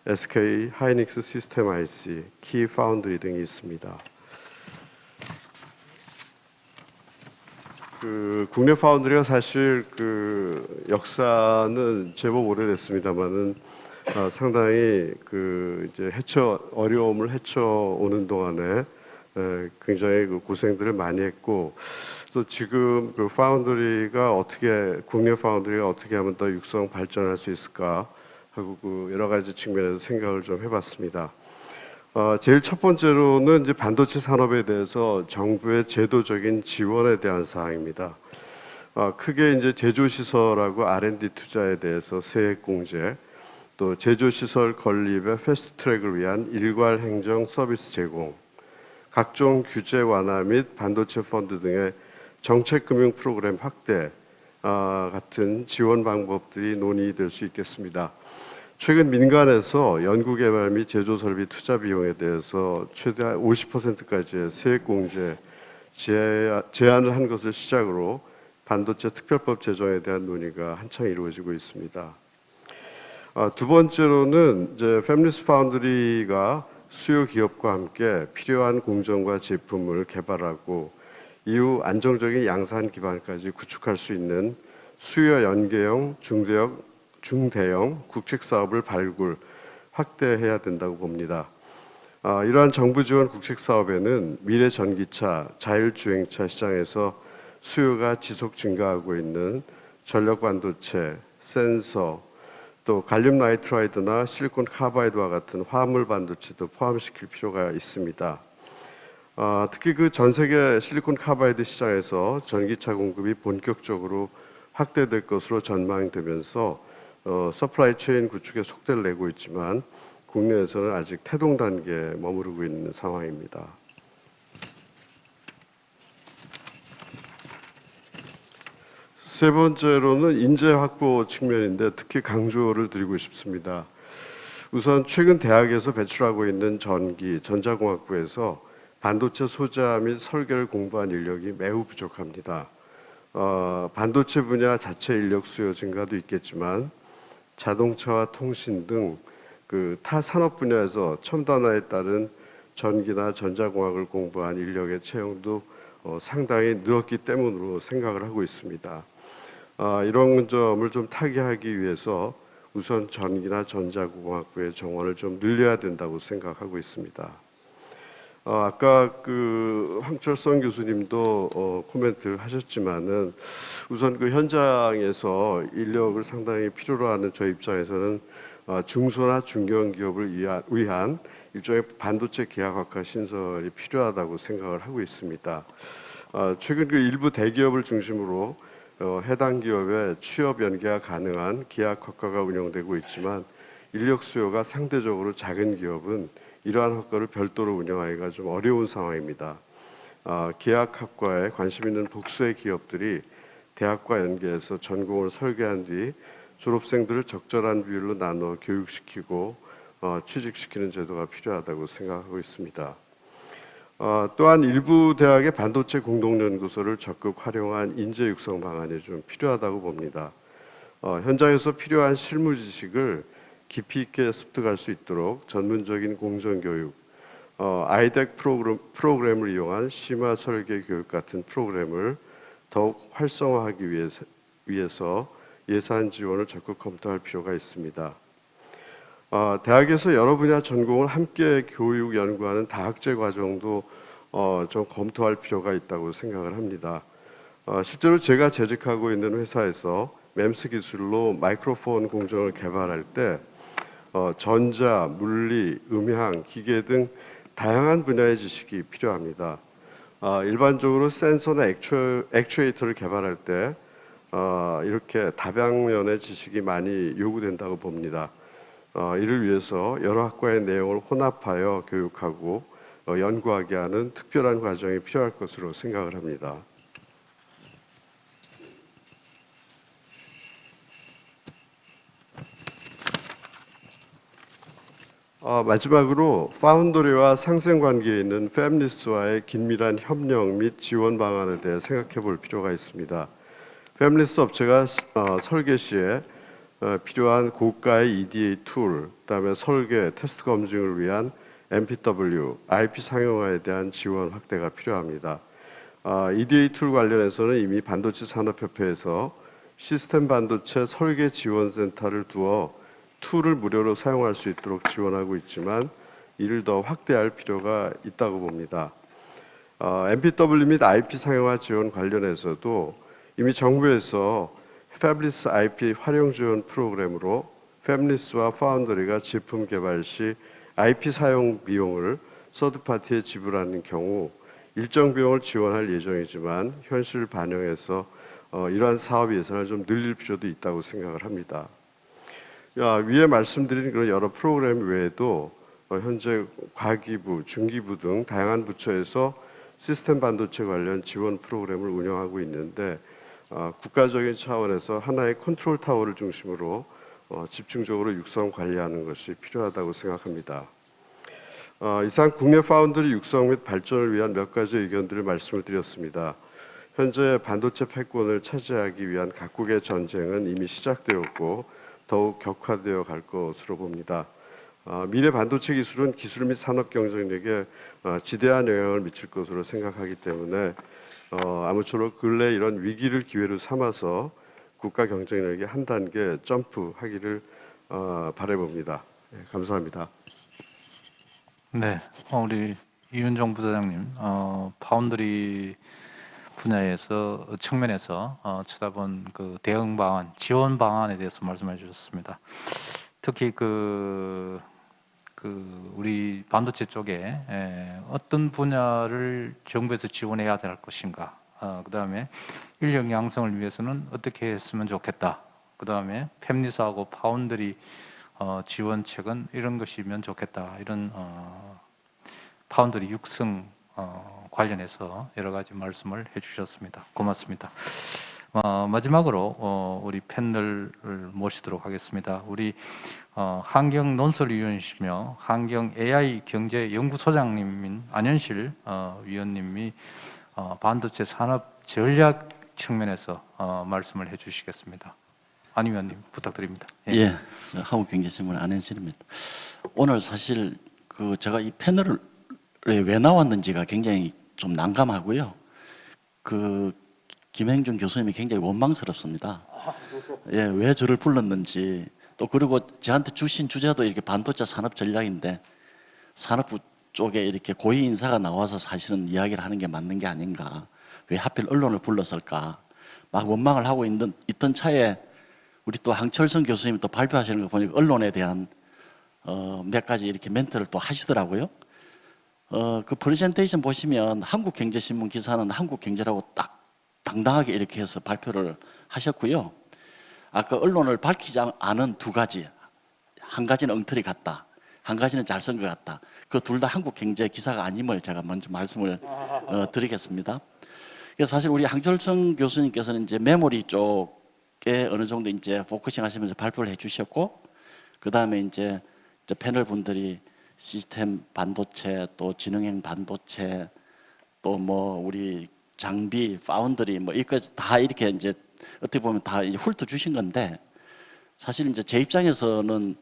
Speaker 5: SK 하이닉스 시스템 IC, 키 파운드리 등이 있습니다. 그 국내 파운드리가 사실 그 역사는 제법 오래됐습니다만은 상당히 그 이제 어려움을 헤쳐오는 동안에 굉장히 그 고생들을 많이 했고, 또 지금 그 국내 파운드리가 어떻게 하면 더 육성 발전할 수 있을까 하고 그 여러 가지 측면에서 생각을 좀 해봤습니다. 제일 첫 번째로는 이제 반도체 산업에 대해서 정부의 제도적인 지원에 대한 사항입니다. 크게 이제 제조시설하고 R&D 투자에 대해서 세액 공제, 또 제조시설 건립의 패스트트랙을 위한 일괄 행정 서비스 제공, 각종 규제 완화 및 반도체 펀드 등의 정책금융 프로그램 확대 같은 지원 방법들이 논의될 수 있겠습니다. 최근 민간에서 연구개발 및 제조 설비 투자 비용에 대해서 최대 50%까지의 세액 공제 제한을 한 것을 시작으로 반도체 특별법 제정에 대한 논의가 한창 이루어지고 있습니다. 두 번째로는 이제 팹리스 파운드리가 수요 기업과 함께 필요한 공정과 제품을 개발하고 이후 안정적인 양산 기반까지 구축할 수 있는 수요 연계형 중대형 국책 사업을 발굴 확대해야 된다고 봅니다. 이러한 정부 지원 국책 사업에는 미래 전기차, 자율주행차 시장에서 수요가 지속 증가하고 있는 전력 반도체, 센서, 또 갈륨 나이트라이드나 실리콘 카바이드와 같은 화물 반도체도 포함시킬 필요가 있습니다. 특히 그 전 세계 실리콘 카바이드 시장에서 전기차 공급이 본격적으로 확대될 것으로 전망되면서 서플라이 체인 구축에 속도를 내고 있지만 국내에서는 아직 태동 단계에 머무르고 있는 상황입니다. 세 번째로는 인재 확보 측면인데 특히 강조를 드리고 싶습니다. 우선 최근 대학에서 배출하고 있는 전자공학부에서 반도체 소자 및 설계를 공부한 인력이 매우 부족합니다. 반도체 분야 자체 인력 수요 증가도 있겠지만 자동차와 통신 등 그 타 산업 분야에서 첨단화에 따른 전기나 전자공학을 공부한 인력의 채용도 상당히 늘었기 때문으로 생각을 하고 있습니다. 이런 점을 좀 타개하기 위해서 우선 전기나 전자공학부의 정원을 좀 늘려야 된다고 생각하고 있습니다. 아까 그 황철성 교수님도 코멘트를 하셨지만은 우선 그 현장에서 인력을 상당히 필요로 하는 저희 입장에서는 중소나 중견 기업을 위한 일종의 반도체 계약학과 신설이 필요하다고 생각을 하고 있습니다. 최근 그 일부 대기업을 중심으로 해당 기업의 취업 연계가 가능한 계약학과가 운영되고 있지만 인력 수요가 상대적으로 작은 기업은 이러한 학과를 별도로 운영하기가 좀 어려운 상황입니다. 계약학과에 관심 있는 복수의 기업들이 대학과 연계해서 전공을 설계한 뒤 졸업생들을 적절한 비율로 나눠 교육시키고 취직시키는 제도가 필요하다고 생각하고 있습니다. 또한 일부 대학의 반도체 공동연구소를 적극 활용한 인재 육성 방안이 좀 필요하다고 봅니다. 현장에서 필요한 실무 지식을 깊이 있게 습득할 수 있도록 전문적인 공정교육, 아이덱 프로그램을 이용한 심화 설계 교육 같은 프로그램을 더욱 활성화하기 위해서 예산 지원을 적극 검토할 필요가 있습니다. 대학에서 여러 분야 전공을 함께 교육 연구하는 다학제 과정도 좀 검토할 필요가 있다고 생각을 합니다. 실제로 제가 재직하고 있는 회사에서 MEMS 기술로 마이크로폰 공정을 개발할 때 전자, 물리, 음향, 기계 등 다양한 분야의 지식이 필요합니다. 일반적으로 센서나 액추에이터를 개발할 때 이렇게 다방면의 지식이 많이 요구된다고 봅니다. 이를 위해서 여러 학과의 내용을 혼합하여 교육하고 연구하게 하는 특별한 과정이 필요할 것으로 생각을 합니다. 마지막으로 파운드리와 상생관계에 있는 팹리스와의 긴밀한 협력 및 지원 방안에 대해 생각해 볼 필요가 있습니다. 팹리스 업체가 설계 시에 필요한 고가의 EDA 툴, 그다음에 설계, 테스트 검증을 위한 MPW, IP 상용화에 대한 지원 확대가 필요합니다. EDA 툴 관련해서는 이미 반도체 산업협회에서 시스템 반도체 설계 지원센터를 두어 툴을 무료로 사용할 수 있도록 지원하고 있지만 이를 더 확대할 필요가 있다고 봅니다. MPW 및 IP 상용화 지원 관련해서도 이미 정부에서 팹리스 IP 활용 지원 프로그램으로 팹리스와 파운드리가 제품 개발 시 IP 사용 비용을 서드파티에 지불하는 경우 일정 비용을 지원할 예정이지만 현실을 반영해서 이러한 사업 예산을 좀 늘릴 필요도 있다고 생각을 합니다. 위에 말씀드린 그런 여러 프로그램 외에도 현재 과기부, 중기부 등 다양한 부처에서 시스템 반도체 관련 지원 프로그램을 운영하고 있는데 국가적인 차원에서 하나의 컨트롤 타워를 중심으로 집중적으로 육성 관리하는 것이 필요하다고 생각합니다. 이상 국내 파운드리 육성 및 발전을 위한 몇 가지 의견들을 말씀을 드렸습니다. 현재 반도체 패권을 차지하기 위한 각국의 전쟁은 이미 시작되었고 더욱 격화되어 갈 것으로 봅니다. 미래 반도체 기술은 기술 및 산업 경쟁력에 지대한 영향을 미칠 것으로 생각하기 때문에 아무쪼록 근래 이런 위기를 기회로 삼아서 국가 경쟁력이 한 단계 점프하기를 바라봅니다. 감사합니다.
Speaker 1: 네, 우리 이윤종 부사장님, 파운드리 분야에서 측면에서 쳐다본 그 대응 방안, 지원 방안에 대해서 말씀해 주셨습니다. 특히 우리 반도체 쪽에 어떤 분야를 정부에서 지원해야 될 것인가, 그다음에 인력 양성을 위해서는 어떻게 했으면 좋겠다. 그다음에 팹리스하고 파운드리 지원책은 이런 것이면 좋겠다. 이런 파운드리 육성 관련해서 여러 가지 말씀을 해주셨습니다. 고맙습니다. 마지막으로 우리 패널을 모시도록 하겠습니다. 우리 환경 논설위원이시며 환경 AI 경제 연구소장님인 안현실 위원님이 반도체 산업 전략 측면에서 말씀을 해주시겠습니다. 안 위원님 부탁드립니다.
Speaker 6: 예, 한국경제신문 안현실입니다. 오늘 사실 제가 이 패널에 왜 나왔는지가 굉장히 좀 난감하고요. 김행준 교수님이 굉장히 원망스럽습니다. 예, 왜 저를 불렀는지, 또 그리고 저한테 주신 주제도 이렇게 반도체 산업 전략인데 산업부 쪽에 이렇게 고위 인사가 나와서 사실은 이야기를 하는 게 맞는 게 아닌가, 왜 하필 언론을 불렀을까 막 원망을 하고 있던 차에 우리 또 항철성 교수님이 또 발표하시는 거 보니까 언론에 대한 몇 가지 이렇게 멘트를 또 하시더라고요. 그 프레젠테이션 보시면 한국경제신문 기사는 한국경제라고 딱 당당하게 이렇게 해서 발표를 하셨고요. 아까 언론을 밝히지 않은 두 가지, 한 가지는 엉터리 같다, 한 가지는 잘 쓴 것 같다. 그 둘 다 한국경제 기사가 아님을 제가 먼저 말씀을 드리겠습니다. 그래서 사실 우리 항철성 교수님께서는 이제 메모리 쪽에 어느 정도 이제 포커싱 하시면서 발표를 해주셨고, 그 다음에 이제 패널 분들이 시스템 반도체, 또 지능형 반도체, 또 뭐 우리 장비, 파운드리 뭐 이까지 다 이렇게 이제 어떻게 보면 다 이제 훑어 주신 건데, 사실 이제 제 입장에서는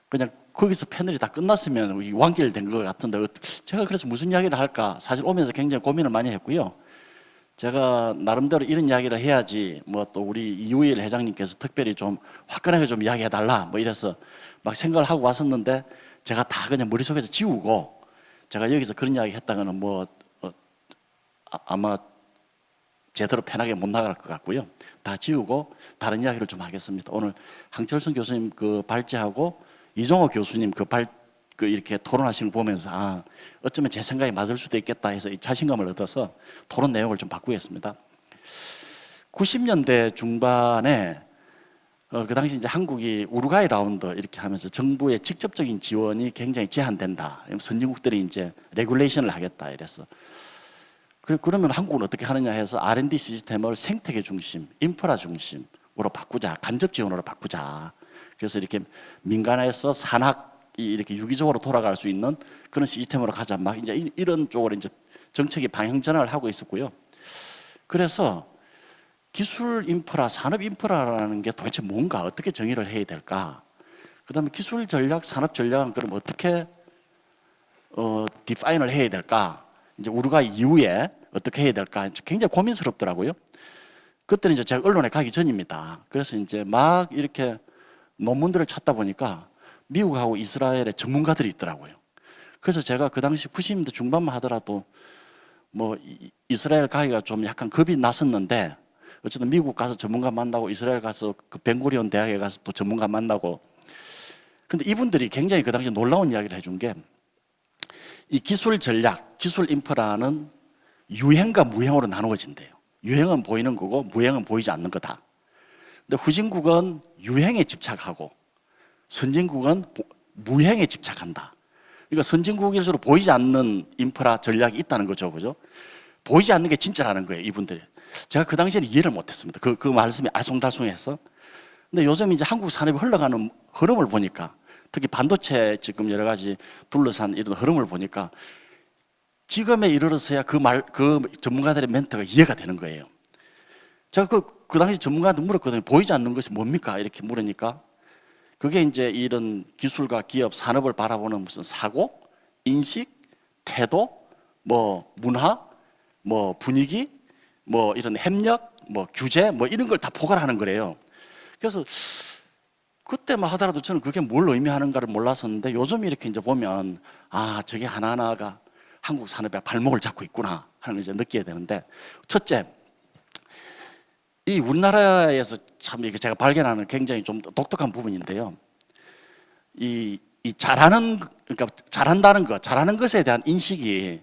Speaker 6: 그냥 거기서 패널이 다 끝났으면 완결된 것 같은데, 제가 그래서 무슨 이야기를 할까 사실 오면서 굉장히 고민을 많이 했고요. 제가 나름대로 이런 이야기를 해야지, 뭐 또 우리 이우일 회장님께서 특별히 좀 화끈하게 좀 이야기해 달라 뭐 이래서 막 생각을 하고 왔었는데, 제가 다 그냥 머릿속에서 지우고, 제가 여기서 그런 이야기 했다가는 뭐 아마 제대로 편하게 못 나갈 것 같고요. 다 지우고 다른 이야기를 좀 하겠습니다. 오늘 항철성 교수님 발제하고 이종호 교수님 이렇게 토론하시는 거 보면서 어쩌면 제 생각이 맞을 수도 있겠다 해서 이 자신감을 얻어서 토론 내용을 좀 바꾸겠습니다. 90년대 중반에 그 당시 이제 한국이 우루과이 라운드 이렇게 하면서 정부의 직접적인 지원이 굉장히 제한된다. 선진국들이 이제 레귤레이션을 하겠다 이래서. 그러면 한국은 어떻게 하느냐 해서 R&D 시스템을 생태계 중심, 인프라 중심으로 바꾸자, 간접 지원으로 바꾸자. 그래서 이렇게 민간에서 산학이 이렇게 유기적으로 돌아갈 수 있는 그런 시스템으로 가자. 막 이제 이런 쪽으로 이제 정책이 방향 전환을 하고 있었고요. 그래서 기술 인프라, 산업 인프라라는 게 도대체 뭔가, 어떻게 정의를 해야 될까? 그다음에 기술 전략, 산업 전략은 그럼 어떻게 디파인을 해야 될까? 이제 우루과이 이후에 어떻게 해야 될까? 굉장히 고민스럽더라고요. 그때는 이제 제가 언론에 가기 전입니다. 그래서 이제 막 이렇게 논문들을 찾다 보니까 미국하고 이스라엘의 전문가들이 있더라고요. 그래서 제가 그 당시 90년대 중반만 하더라도 뭐 이스라엘 가기가 좀 약간 겁이 났었는데, 어쨌든 미국 가서 전문가 만나고 이스라엘 가서 그 벤구리온 대학에 가서 또 전문가 만나고, 근데 이분들이 굉장히 그 당시 놀라운 이야기를 해준 게, 이 기술 전략, 기술 인프라는 유행과 무행으로 나누어진대요. 유행은 보이는 거고 무행은 보이지 않는 거다. 근데 후진국은 유행에 집착하고 선진국은 무행에 집착한다. 그러니까 선진국일수록 보이지 않는 인프라 전략이 있다는 거죠, 그죠? 보이지 않는 게 진짜라는 거예요, 이분들이. 제가 그 당시에는 이해를 못했습니다. 그 말씀이 알쏭달쏭해서. 근데 요즘 이제 한국 산업이 흘러가는 흐름을 보니까 특히 반도체 지금 여러 가지 둘러싼 이런 흐름을 보니까 지금에 이르러서야 그 전문가들의 멘트가 이해가 되는 거예요. 제가 그 당시 전문가한테 물었거든요. 보이지 않는 것이 뭡니까? 이렇게 물으니까 그게 이제 이런 기술과 기업, 산업을 바라보는 무슨 사고, 인식, 태도, 뭐 문화, 뭐 분위기, 뭐 이런 협력, 뭐 규제, 뭐 이런 걸 다 포괄하는 거래요. 그래서 그때만 하더라도 저는 그게 뭘 의미하는가를 몰랐었는데 요즘 이렇게 이제 보면 아, 저게 하나하나가 한국 산업의 발목을 잡고 있구나 하는 걸 이제 느끼게 되는데 첫째, 이 우리나라에서 참 이게 제가 발견하는 굉장히 좀 독특한 부분인데요. 이 그러니까 잘한다는 것, 잘하는 것에 대한 인식이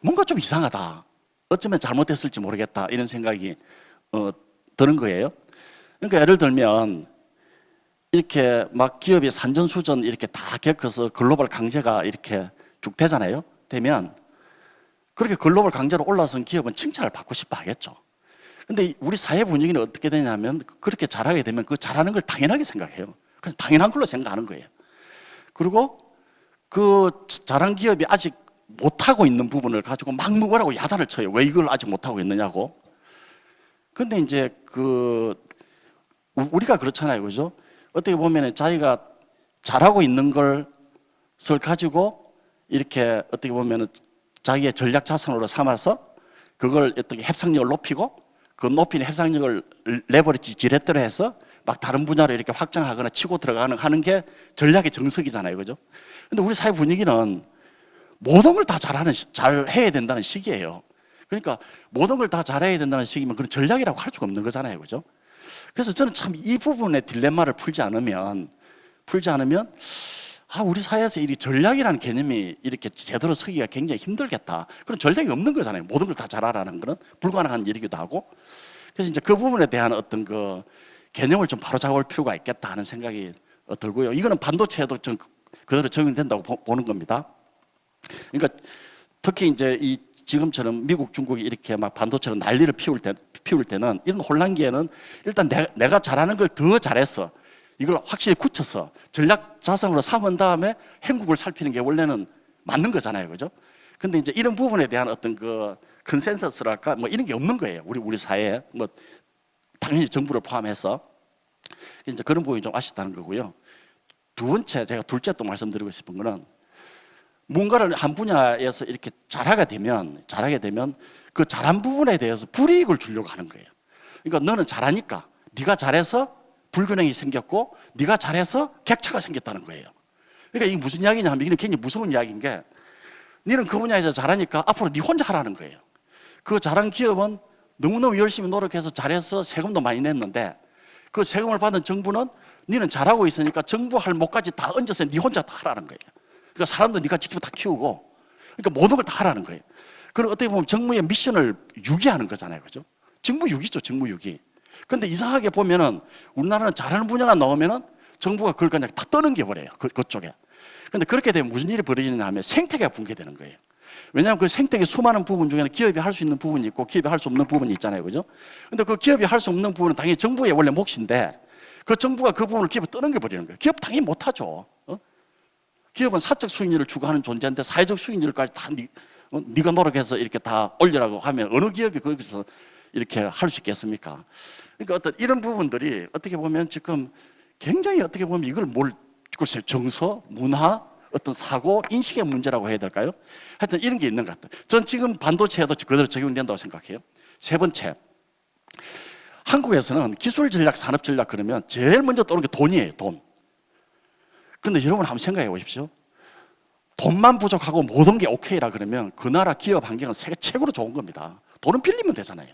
Speaker 6: 뭔가 좀 이상하다. 어쩌면 잘못됐을지 모르겠다 이런 생각이 드는 거예요. 그러니까 예를 들면 이렇게 막 기업이 산전수전 이렇게 다 겪어서 글로벌 강제가 이렇게 쭉 되잖아요. 되면 그렇게 글로벌 강제로 올라선 기업은 칭찬을 받고 싶어 하겠죠. 근데 우리 사회 분위기는 어떻게 되냐면 그렇게 잘하게 되면 그 잘하는 걸 당연하게 생각해요. 그래서 당연한 걸로 생각하는 거예요. 그리고 그 잘한 기업이 아직 못하고 있는 부분을 가지고 막 뭐라고 야단을 쳐요. 왜 이걸 아직 못하고 있느냐고. 근데 이제 우리가 그렇잖아요. 그죠? 어떻게 보면 자기가 잘하고 있는 것을 가지고 이렇게 어떻게 보면 자기의 전략 자산으로 삼아서 그걸 어떻게 협상력을 높이고 그 높인 협상력을 레버리지 지렛대로 해서 막 다른 분야로 이렇게 확장하거나 치고 들어가는 하는 게 전략의 정석이잖아요. 그죠? 근데 우리 사회 분위기는 모든 걸 다 잘 해야 된다는 시기예요. 그러니까 모든 걸 다 잘해야 된다는 시기면 그런 전략이라고 할 수가 없는 거잖아요. 그죠? 그래서 저는 참 이 부분의 딜레마를 풀지 않으면 우리 사회에서 이 전략이라는 개념이 이렇게 제대로 서기가 굉장히 힘들겠다. 그런 전략이 없는 거잖아요. 모든 걸 다 잘하라는 거는 불가능한 일이기도 하고. 그래서 이제 그 부분에 대한 어떤 그 개념을 좀 바로잡을 필요가 있겠다 하는 생각이 들고요. 이거는 반도체에도 좀 그대로 적용된다고 보는 겁니다. 그러니까 특히 이제 지금처럼 미국, 중국이 이렇게 막 반도체로 난리를 피울 때는 이런 혼란기에는 일단 내가 잘하는 걸 더 잘해서 이걸 확실히 굳혀서 전략 자산으로 삼은 다음에 행국을 살피는 게 원래는 맞는 거잖아요. 그죠? 근데 이제 이런 부분에 대한 어떤 그 컨센서스랄까 뭐 이런 게 없는 거예요. 우리 사회에. 뭐 당연히 정부를 포함해서. 이제 그런 부분이 좀 아쉽다는 거고요. 두 번째, 제가 둘째 또 말씀드리고 싶은 거는 뭔가를 한 분야에서 이렇게 잘하게 되면 그 잘한 부분에 대해서 불이익을 주려고 하는 거예요. 그러니까 너는 잘하니까 네가 잘해서 불균형이 생겼고 네가 잘해서 객차가 생겼다는 거예요. 그러니까 이게 무슨 이야기냐 하면 이게 굉장히 무서운 이야기인 게 너는 그 분야에서 잘하니까 앞으로 네 혼자 하라는 거예요. 그 잘한 기업은 너무너무 열심히 노력해서 잘해서 세금도 많이 냈는데 그 세금을 받은 정부는 너는 잘하고 있으니까 정부 할 몫까지 다 얹어서 네 혼자 다 하라는 거예요. 그러니까 사람도 네가 직접 다 키우고 그러니까 모든 걸 다 하라는 거예요. 그럼 어떻게 보면 정부의 미션을 유기하는 거잖아요. 그죠? 정부 유기죠. 정부 유기. 근데 이상하게 보면은 우리나라는 잘하는 분야가 나오면은 정부가 그걸 그냥 다 떠넘겨버려요. 그쪽에. 근데 그렇게 되면 무슨 일이 벌어지느냐 하면 생태계가 붕괴되는 거예요. 왜냐하면 그 생태계 수많은 부분 중에는 기업이 할 수 있는 부분이 있고 기업이 할 수 없는 부분이 있잖아요. 그죠? 근데 그 기업이 할 수 없는 부분은 당연히 정부의 원래 몫인데 그 정부가 그 부분을 기업에 떠넘겨버리는 거예요. 기업 당연히 못하죠. 기업은 사적 수익률을 추구하는 존재인데 사회적 수익률까지 다 네가 노력해서 이렇게 다 올리라고 하면 어느 기업이 거기서 이렇게 할 수 있겠습니까? 그러니까 어떤 이런 부분들이 어떻게 보면 지금 굉장히 어떻게 보면 이걸 글쎄요, 정서, 문화, 어떤 사고, 인식의 문제라고 해야 될까요? 하여튼 이런 게 있는 것 같아요. 전 지금 반도체에도 그대로 적용된다고 생각해요. 세 번째, 한국에서는 기술 전략, 산업 전략 그러면 제일 먼저 떠오르는 게 돈이에요, 돈. 근데 여러분 한번 생각해 보십시오. 돈만 부족하고 모든 게 오케이라 그러면 그 나라 기업 환경은 세계 최고로 좋은 겁니다. 돈은 빌리면 되잖아요.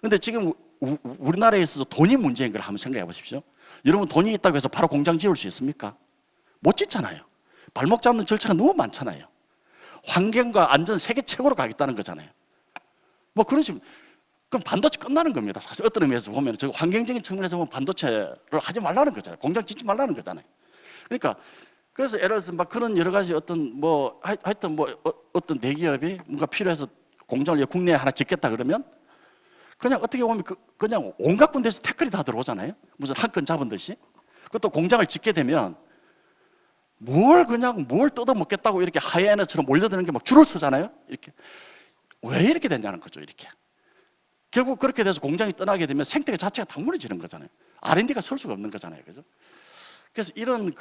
Speaker 6: 근데 지금 우리나라에 있어서 돈이 문제인 걸 한번 생각해 보십시오. 여러분 돈이 있다고 해서 바로 공장 지을 수 있습니까? 못 짓잖아요. 발목 잡는 절차가 너무 많잖아요. 환경과 안전 세계 최고로 가겠다는 거잖아요. 뭐 그런 식으로 그럼 반도체 끝나는 겁니다. 사실 어떤 의미에서 보면 저 환경적인 측면에서 보면 반도체를 하지 말라는 거잖아요. 공장 짓지 말라는 거잖아요. 그러니까 그래서 예를 들어서 막 그런 여러 가지 어떤 뭐 하여튼 뭐 어떤 대기업이 뭔가 필요해서 공장을 국내에 하나 짓겠다 그러면 그냥 어떻게 보면 그냥 온갖 군데에서 태클이 다 들어오잖아요. 무슨 한 건 잡은 듯이. 그것도 공장을 짓게 되면 뭘 뜯어먹겠다고 이렇게 하이에나처럼 몰려드는 게 막 줄을 서잖아요. 이렇게. 왜 이렇게 됐냐는 거죠. 이렇게. 결국 그렇게 돼서 공장이 떠나게 되면 생태계 자체가 다 무너지는 거잖아요. R&D가 설 수가 없는 거잖아요. 그죠? 그래서 이런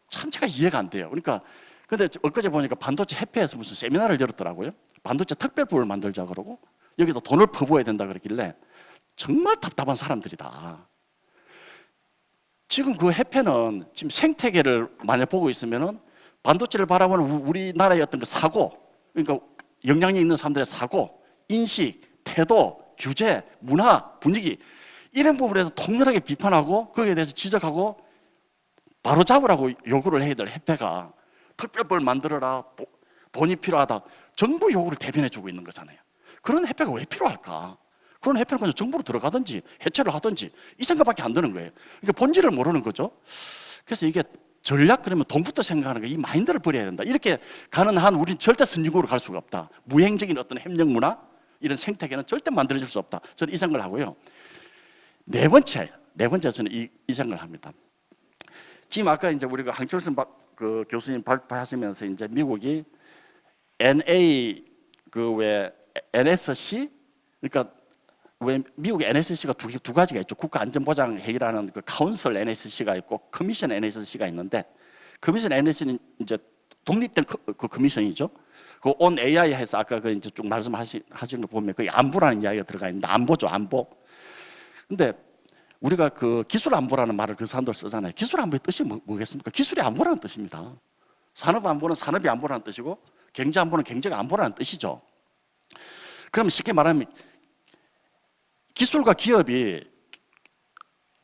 Speaker 6: 참체가 이해가 안 돼요. 그러니까 근데 엊그제 보니까 반도체 협회에서 무슨 세미나를 열었더라고요. 반도체 특별법을 만들자 그러고 여기도 돈을 퍼부어야 된다 그러길래 정말 답답한 사람들이다. 지금 그 협회는 지금 생태계를 만약 보고 있으면은 반도체를 바라보는 우리나라의 어떤 그 사고, 그러니까 영향력 있는 사람들의 사고, 인식, 태도, 규제, 문화, 분위기 이런 부분에 대해서 통렬하게 비판하고 거기에 대해서 지적하고 바로 잡으라고 요구를 해야 될 협회가 특별법을 만들어라, 돈이 필요하다, 정부 요구를 대변해주고 있는 거잖아요. 그런 협회가 왜 필요할까? 그런 협회는 그냥 정부로 들어가든지 해체를 하든지 이 생각밖에 안 드는 거예요. 그러니까 본질을 모르는 거죠. 그래서 이게 전략 그러면 돈부터 생각하는 거, 이 마인드를 버려야 된다. 이렇게 가는 한 우리는 절대 선진국으로 갈 수가 없다. 무행적인 어떤 협력 문화, 이런 생태계는 절대 만들어질 수 없다. 저는 이 생각을 하고요. 네 번째 저는 이 생각을 합니다. 지금 아까 이제 우리가 황철선 그 교수님 발표하시면서 이제 미국이 NSC 그러니까 왜 미국의 NSC가 두 가지가 있죠. 국가안전보장회의라는 그 카운슬 NSC가 있고 커미션 NSC가 있는데 커미션 NSC는 이제 독립된 그 커미션이죠. 그 온 AI 해서 아까 그 이제 쭉 말씀하신 거 보면 그 안보라는 이야기가 들어가 있는데 안보죠, 안보. 근데 우리가 그 기술 안보라는 말을 그 사람들 쓰잖아요. 기술 안보의 뜻이 뭐겠습니까? 기술이 안보라는 뜻입니다. 산업 안보는 산업이 안보라는 뜻이고 경제 안보는 경제가 안보라는 뜻이죠. 그럼 쉽게 말하면 기술과 기업이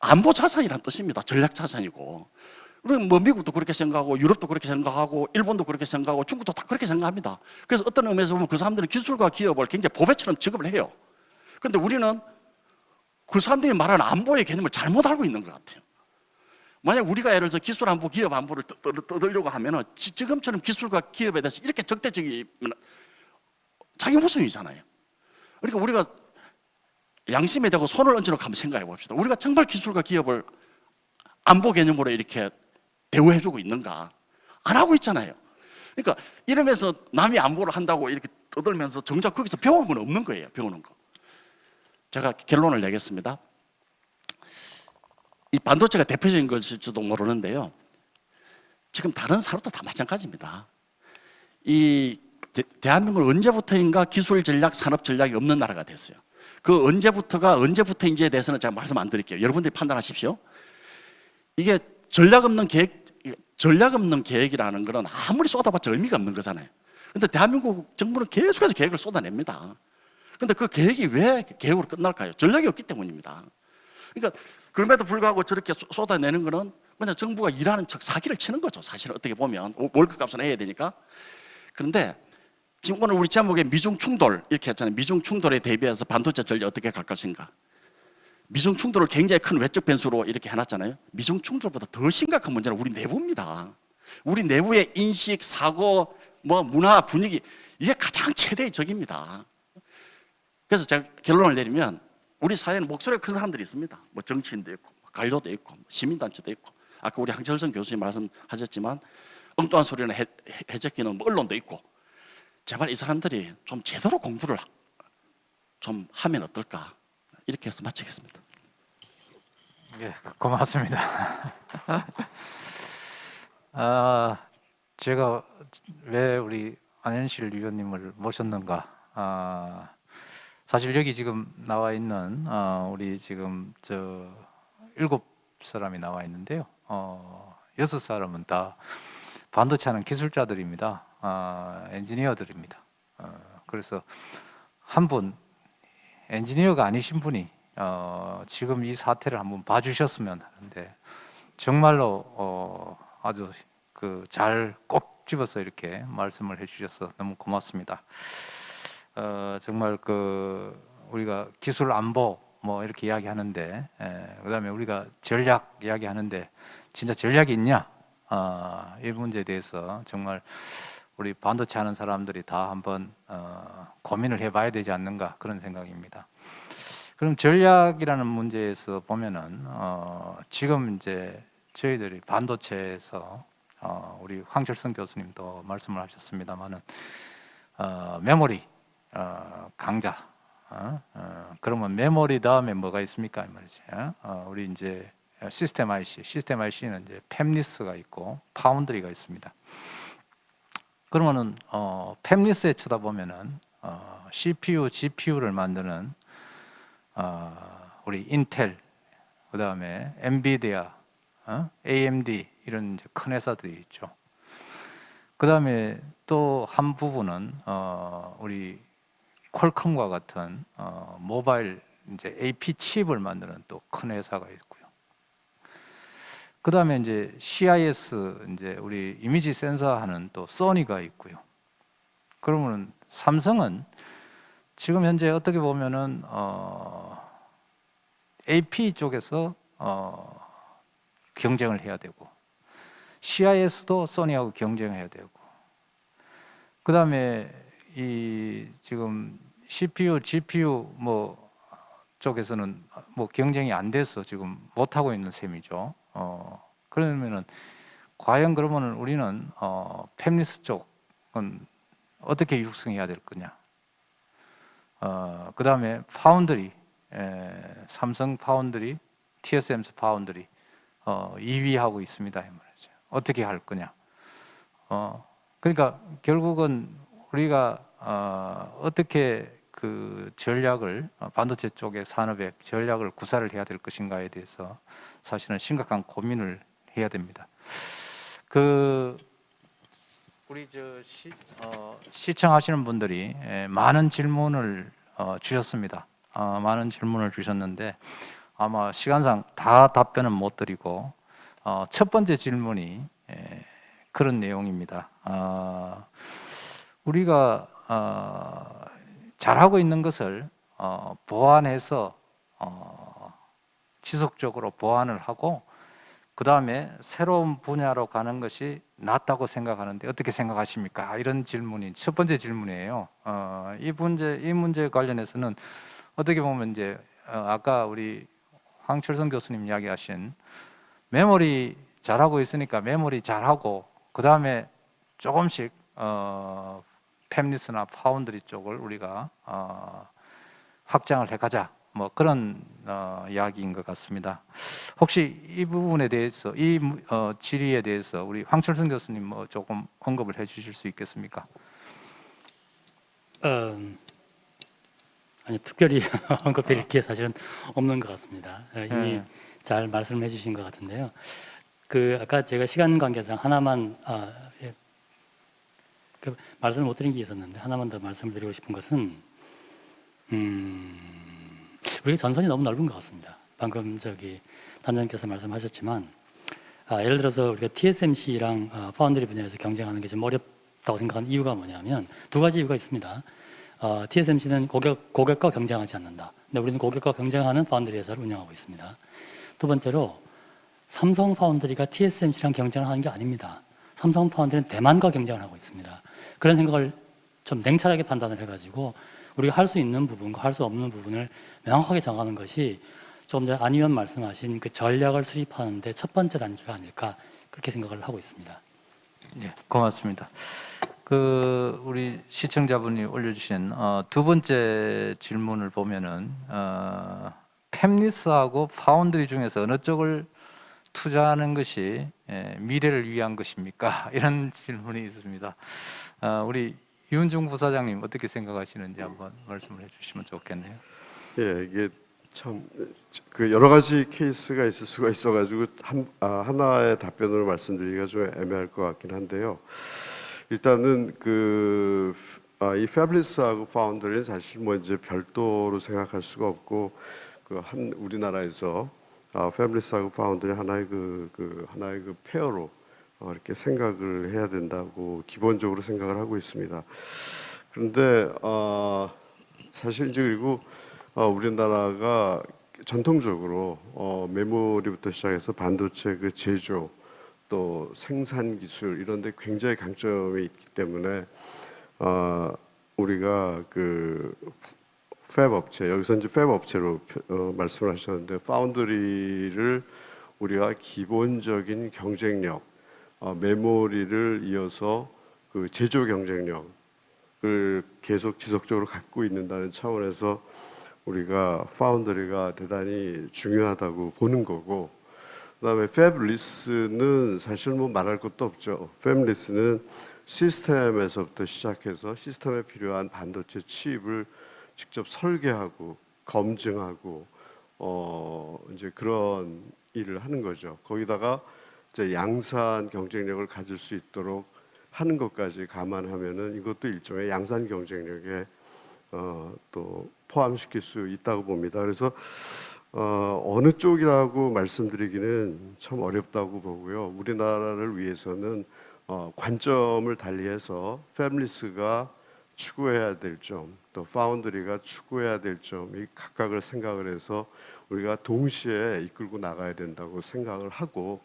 Speaker 6: 안보 자산이라는 뜻입니다. 전략 자산이고. 그럼 뭐 미국도 그렇게 생각하고 유럽도 그렇게 생각하고 일본도 그렇게 생각하고 중국도 다 그렇게 생각합니다. 그래서 어떤 의미에서 보면 그 사람들은 기술과 기업을 굉장히 보배처럼 취급을 해요. 그런데 우리는 그 사람들이 말하는 안보의 개념을 잘못 알고 있는 것 같아요. 만약 우리가 예를 들어서 기술 안보, 기업 안보를 떠들려고 하면 지금처럼 기술과 기업에 대해서 이렇게 적대적이면 자기 모순이잖아요. 그러니까 우리가 양심에 대고 손을 얹으려고 한번 생각해 봅시다. 우리가 정말 기술과 기업을 안보 개념으로 이렇게 대우해주고 있는가? 안 하고 있잖아요. 그러니까 이러면서 남이 안보를 한다고 이렇게 떠들면서 정작 거기서 배우는 건 없는 거예요. 배우는 거. 제가 결론을 내겠습니다. 이 반도체가 대표적인 것일지도 모르는데요. 지금 다른 산업도 다 마찬가지입니다. 이 대한민국은 언제부터인가 기술 전략, 산업 전략이 없는 나라가 됐어요. 그 언제부터인지에 대해서는 제가 말씀 안 드릴게요. 여러분들이 판단하십시오. 이게 전략 없는 계획이라는 거는 아무리 쏟아봤자 의미가 없는 거잖아요. 근데 대한민국 정부는 계속해서 계획을 쏟아냅니다. 근데 그 계획이 왜 계획으로 끝날까요? 전략이 없기 때문입니다. 그러니까 그럼에도 불구하고 저렇게 쏟아내는 거는 그냥 정부가 일하는 척 사기를 치는 거죠. 사실은 어떻게 보면 월급 값은 해야 되니까. 그런데 지금 오늘 우리 제목에 미중 충돌 이렇게 했잖아요. 미중 충돌에 대비해서 반도체 전략 어떻게 갈 것인가. 미중 충돌을 굉장히 큰 외적 변수로 이렇게 해놨잖아요. 미중 충돌보다 더 심각한 문제는 우리 내부입니다. 우리 내부의 인식, 사고, 문화, 분위기 이게 가장 최대의 적입니다. 그래서 제가 결론을 내리면 우리 사회는 목소리가 큰 사람들이 있습니다. 정치인도 있고 관료도 있고 시민단체도 있고 아까 우리 황철선 교수님 말씀하셨지만 엉뚱한 소리는 해적기는 언론도 있고 제발 이 사람들이 좀 제대로 공부를 좀 하면 어떨까 이렇게 해서 마치겠습니다.
Speaker 1: 예, 고맙습니다. 제가 왜 우리 안현실 위원님을 모셨는가? 사실 여기 지금 나와 있는 우리 지금 7사람이 나와 있는데요. 6사람은 다 반도체 하는 기술자들입니다. 엔지니어들입니다. 그래서 한 분 엔지니어가 아니신 분이 지금 이 사태를 한번 봐주셨으면 하는데 정말로 아주 잘 꼭 집어서 이렇게 말씀을 해주셔서 너무 고맙습니다. 정말 우리가 기술 안보 이렇게 이야기하는데 그다음에 우리가 전략 이야기하는데 진짜 전략이 있냐? 이 문제에 대해서 정말 우리 반도체 하는 사람들이 다 한번 고민을 해봐야 되지 않는가 그런 생각입니다. 그럼 전략이라는 문제에서 보면은 지금 이제 저희들이 반도체에서 우리 황철성 교수님도 말씀을 하셨습니다만은 메모리 강자. 그러면 메모리 다음에 뭐가 있습니까? 이 말이지. 우리 이제 시스템 IC는 이제 팹리스가 있고 파운드리가 있습니다. 그러면은 팹리스에 쳐다보면은 CPU, GPU를 만드는 우리 인텔, 그 다음에 엔비디아, AMD 이런 이제 큰 회사들이 있죠. 그 다음에 또 한 부분은 우리 퀄컴과 같은 모바일 이제 AP 칩을 만드는 또 큰 회사가 있고요. 그 다음에 이제 CIS 이제 우리 이미지 센서 하는 또 소니가 있고요. 그러면 삼성은 지금 현재 어떻게 보면은 AP 쪽에서 경쟁을 해야 되고 CIS도 소니하고 경쟁해야 되고 그 다음에 이 지금 CPU, GPU 뭐 쪽에서는 뭐 경쟁이 안 돼서 지금 못 하고 있는 셈이죠. 그러면은 과연 그러면은 우리는 팹리스 쪽은 어떻게 육성해야 될 거냐? 그 다음에 파운드리, 삼성 파운드리, TSMC 파운드리 2위 하고 있습니다. 이 말이죠. 어떻게 할 거냐? 그러니까 결국은 우리가 어떻게 그 전략을 반도체 쪽의 산업의 전략을 구사를 해야 될 것인가에 대해서 사실은 심각한 고민을 해야 됩니다. 그 우리 시청하시는 분들이 많은 질문을 주셨습니다. 많은 질문을 주셨는데 아마 시간상 다 답변은 못 드리고 첫 번째 질문이 그런 내용입니다. 우리가 잘하고 있는 것을 보완해서 지속적으로 보완을 하고 그 다음에 새로운 분야로 가는 것이 낫다고 생각하는데 어떻게 생각하십니까? 이런 질문이 첫 번째 질문이에요. 이 문제 관련해서는 어떻게 보면 이제 아까 우리 황철성 교수님 이야기하신 메모리 잘하고 있으니까 메모리 잘하고 그 다음에 조금씩 팹리스나 파운드리 쪽을 우리가 확장을 해가자. 뭐 그런 이야기인 것 같습니다. 혹시 이 부분에 대해서 이 질의에 대해서 우리 황철성 교수님 뭐 조금 언급을 해주실 수 있겠습니까?
Speaker 4: 아니 특별히 언급드릴 게 사실은 없는 것 같습니다. 이미 잘 말씀해 주신 것 같은데요. 그 아까 제가 시간 관계상 하나만 그 말씀을 못 드린 게 있었는데 하나만 더 말씀을 드리고 싶은 것은 우리 전선이 너무 넓은 것 같습니다. 방금 단장님께서 말씀하셨지만 예를 들어서 우리가 TSMC랑 파운드리 분야에서 경쟁하는 게 좀 어렵다고 생각하는 이유가 뭐냐면 두 가지 이유가 있습니다. TSMC는 고객과 경쟁하지 않는다. 근데 우리는 고객과 경쟁하는 파운드리 회사를 운영하고 있습니다. 두 번째로 삼성 파운드리가 TSMC랑 경쟁을 하는 게 아닙니다. 삼성 파운드리는 대만과 경쟁을 하고 있습니다. 그런 생각을 좀 냉철하게 판단을 해가지고 우리가 할 수 있는 부분과 할 수 없는 부분을 명확하게 정하는 것이 조금 전에 안 의원 말씀하신 그 전략을 수립하는데 첫 번째 단계가 아닐까 그렇게 생각을 하고 있습니다.
Speaker 1: 네, 고맙습니다. 그 우리 시청자분이 올려주신 두 번째 질문을 보면은 팹리스하고 파운드리 중에서 어느 쪽을 투자하는 것이 미래를 위한 것입니까? 이런 질문이 있습니다. 우리 이훈중 부사장님 어떻게 생각하시는지 한번 말씀을 해주시면 좋겠네요.
Speaker 5: 예, 이게 참 그 여러 가지 케이스가 있을 수가 있어가지고 하나의 답변으로 말씀드리기가 좀 애매할 것 같긴 한데요. 일단은 이 패블리스하고 파운드리는 사실 뭐 이제 별도로 생각할 수가 없고 우리나라에서 패블리스하고 파운드리 하나의 하나의 페어로 이렇게 생각을 해야 된다고 기본적으로 생각을 하고 있습니다. 그런데 사실 이제 그리고 우리나라가 전통적으로 메모리부터 시작해서 반도체 그 제조 또 생산 기술 이런 데 굉장히 강점이 있기 때문에 우리가 그 팹 업체, 여기서 이제 팹 업체로 말씀을 하셨는데, 파운드리를 우리가 기본적인 경쟁력, 메모리를 이어서 그 제조 경쟁력을 계속 지속적으로 갖고 있는다는 차원에서 우리가 파운드리가 대단히 중요하다고 보는 거고, 그다음에 팹리스는 사실 뭐 말할 것도 없죠. 팹리스는 시스템에서부터 시작해서 시스템에 필요한 반도체 칩을 직접 설계하고 검증하고 이제 그런 일을 하는 거죠. 거기다가 이제 양산 경쟁력을 가질 수 있도록 하는 것까지 감안하면은 이것도 일종의 양산 경쟁력에 또 포함시킬 수 있다고 봅니다. 그래서 어느 쪽이라고 말씀드리기는 참 어렵다고 보고요. 우리나라를 위해서는 관점을 달리해서 팹리스가 추구해야 될 점, 또 파운드리가 추구해야 될 점이 각각을 생각을 해서 우리가 동시에 이끌고 나가야 된다고 생각을 하고,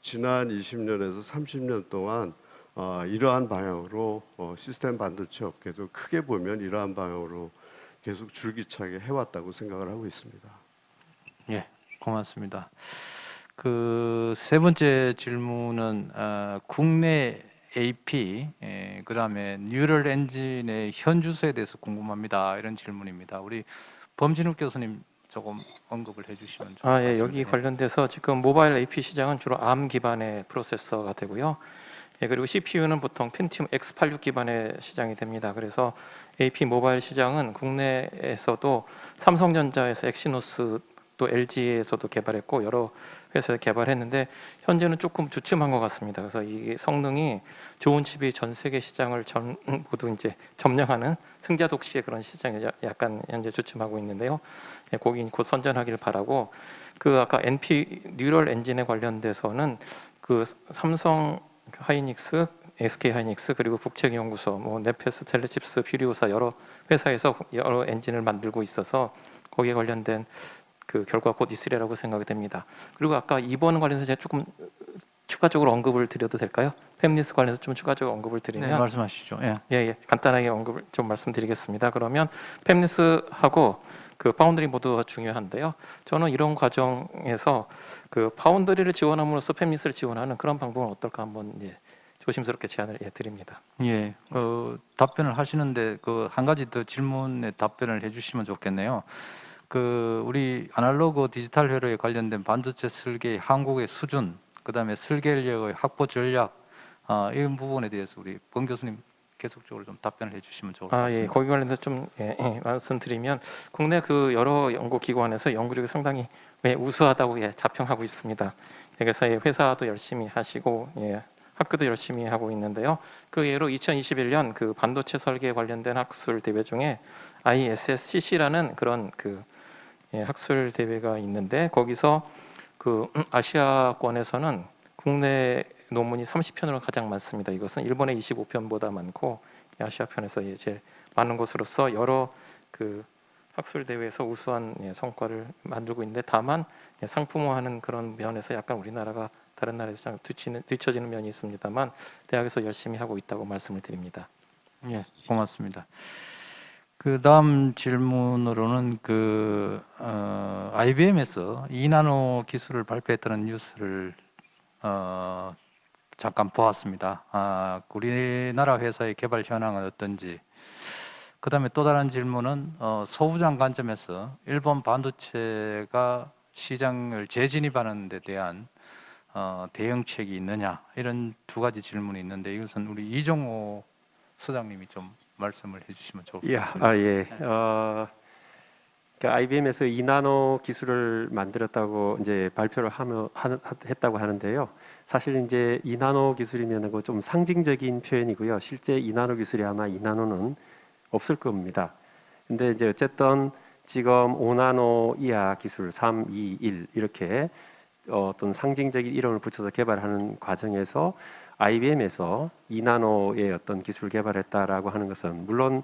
Speaker 5: 지난 20년에서 30년 동안 이러한 방향으로 시스템 반도체 업계도 크게 보면 이러한 방향으로 계속 줄기차게 해왔다고 생각을 하고 있습니다.
Speaker 1: 예, 고맙습니다. 그 세 번째 질문은 국내 AP, 그다음에 뉴럴 엔진의 현주소에 대해서 궁금합니다. 이런 질문입니다. 우리 범진욱 교수님 조금 언급을 해주시면 좋을 것
Speaker 2: 예,
Speaker 1: 같습니다.
Speaker 2: 여기 관련돼서 지금 모바일 AP 시장은 주로 ARM 기반의 프로세서가 되고요. 예, 그리고 CPU는 보통 펜티움 X86 기반의 시장이 됩니다. 그래서 AP 모바일 시장은 국내에서도 삼성전자에서 엑시노스, 또 LG에서도 개발했고 여러 회사에서 개발했는데 현재는 조금 주춤한 것 같습니다. 그래서 이 성능이 좋은 칩이 전 세계 시장을 모두 이제 점령하는 승자 독식의 그런 시장에 약간 현재 주춤하고 있는데요. 예, 거기 곧 선전하기를 바라고, 그 아까 NP 뉴럴 엔진에 관련돼서는 그 삼성 하이닉스, SK 하이닉스, 그리고 국책연구소, 뭐 네페스, 텔레칩스, 퓨리오사 여러 회사에서 여러 엔진을 만들고 있어서 거기에 관련된 그 결과 곧 있으리라고 생각이 됩니다. 그리고 아까 2번 관련해서 제가 조금 추가적으로 언급을 드려도 될까요? 팹리스 관련해서 좀 추가적으로 언급을 드리면,
Speaker 1: 네, 말씀하시죠. 예.
Speaker 2: 예, 간단하게 언급을 좀 말씀드리겠습니다. 그러면 팹리스하고 그 파운드리 모두가 중요한데요. 저는 이런 과정에서 그 파운드리를 지원함으로써 팹리스를 지원하는 그런 방법은 어떨까 한번 조심스럽게 제안을 드립니다.
Speaker 1: 예, 답변을 하시는데 그 한 가지 더 질문에 답변을 해주시면 좋겠네요. 그 우리 아날로그 디지털 회로에 관련된 반도체 설계 한국의 수준, 그다음에 설계 인력의 확보 전략, 이런 부분에 대해서 우리 범 교수님 계속적으로 좀 답변을 해주시면 좋을 것 같습니다.
Speaker 2: 예, 거기 관련해서 좀 말씀드리면 국내 그 여러 연구기관에서 연구력이 상당히 우수하다고 자평하고 있습니다. 그래서 회사도 열심히 하시고 학교도 열심히 하고 있는데요. 그 예로 2021년 그 반도체 설계 관련된 학술 대회 중에 ISSCC라는 그런 그 학술 대회가 있는데, 거기서 그 아시아권에서는 국내 논문이 30편으로 가장 많습니다. 이것은 일본의 25편보다 많고 아시아편에서 제일 많은 것으로서 여러 그 학술 대회에서 우수한 성과를 만들고 있는데, 다만 상품화하는 그런 면에서 약간 우리나라가 다른 나라에서 뒤처지는 면이 있습니다만 대학에서 열심히 하고 있다고 말씀을 드립니다.
Speaker 1: 예, 고맙습니다. 그 다음 질문으로는 그 IBM에서 2나노 기술을 발표했다는 뉴스를 잠깐 보았습니다. 우리나라 회사의 개발 현황은 어떤지. 그 다음에 또 다른 질문은 소부장 관점에서 일본 반도체가 시장을 재진입하는 데 대한 대응책이 있느냐, 이런 두 가지 질문이 있는데 이것은 우리 이종호 소장님이 좀 말씀을 해주시면 좋을 것 같습니다.
Speaker 3: 예. 그러니까 IBM에서 2나노 기술을 만들었다고 이제 발표를 했다고 하는데요. 사실 이제 2나노 기술이면 좀 상징적인 표현이고요. 실제 2나노 기술이 아마 2나노는 없을 겁니다. 근데 이제 어쨌든 지금 5나노 이하 기술 3, 2, 1 이렇게 어떤 상징적인 이름을 붙여서 개발하는 과정에서 IBM에서 2나노의 어떤 기술 개발했다라고 하는 것은 물론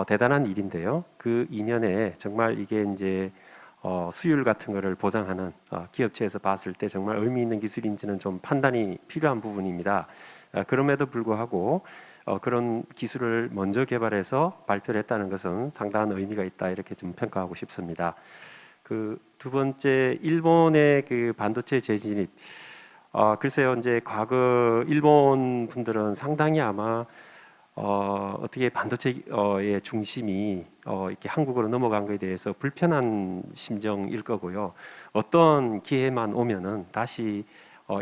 Speaker 3: 대단한 일인데요. 그 이면에 정말 이게 이제 수율 같은 거를 보장하는 기업체에서 봤을 때 정말 의미 있는 기술인지는 좀 판단이 필요한 부분입니다. 그럼에도 불구하고 그런 기술을 먼저 개발해서 발표를 했다는 것은 상당한 의미가 있다 이렇게 좀 평가하고 싶습니다. 그 두 번째 일본의 그 반도체 재진입 글쎄요 이제 과거 일본 분들은 상당히 아마 어떻게 반도체의 중심이 이렇게 한국으로 넘어간 것에 대해서 불편한 심정일 거고요. 어떤 기회만 오면은 다시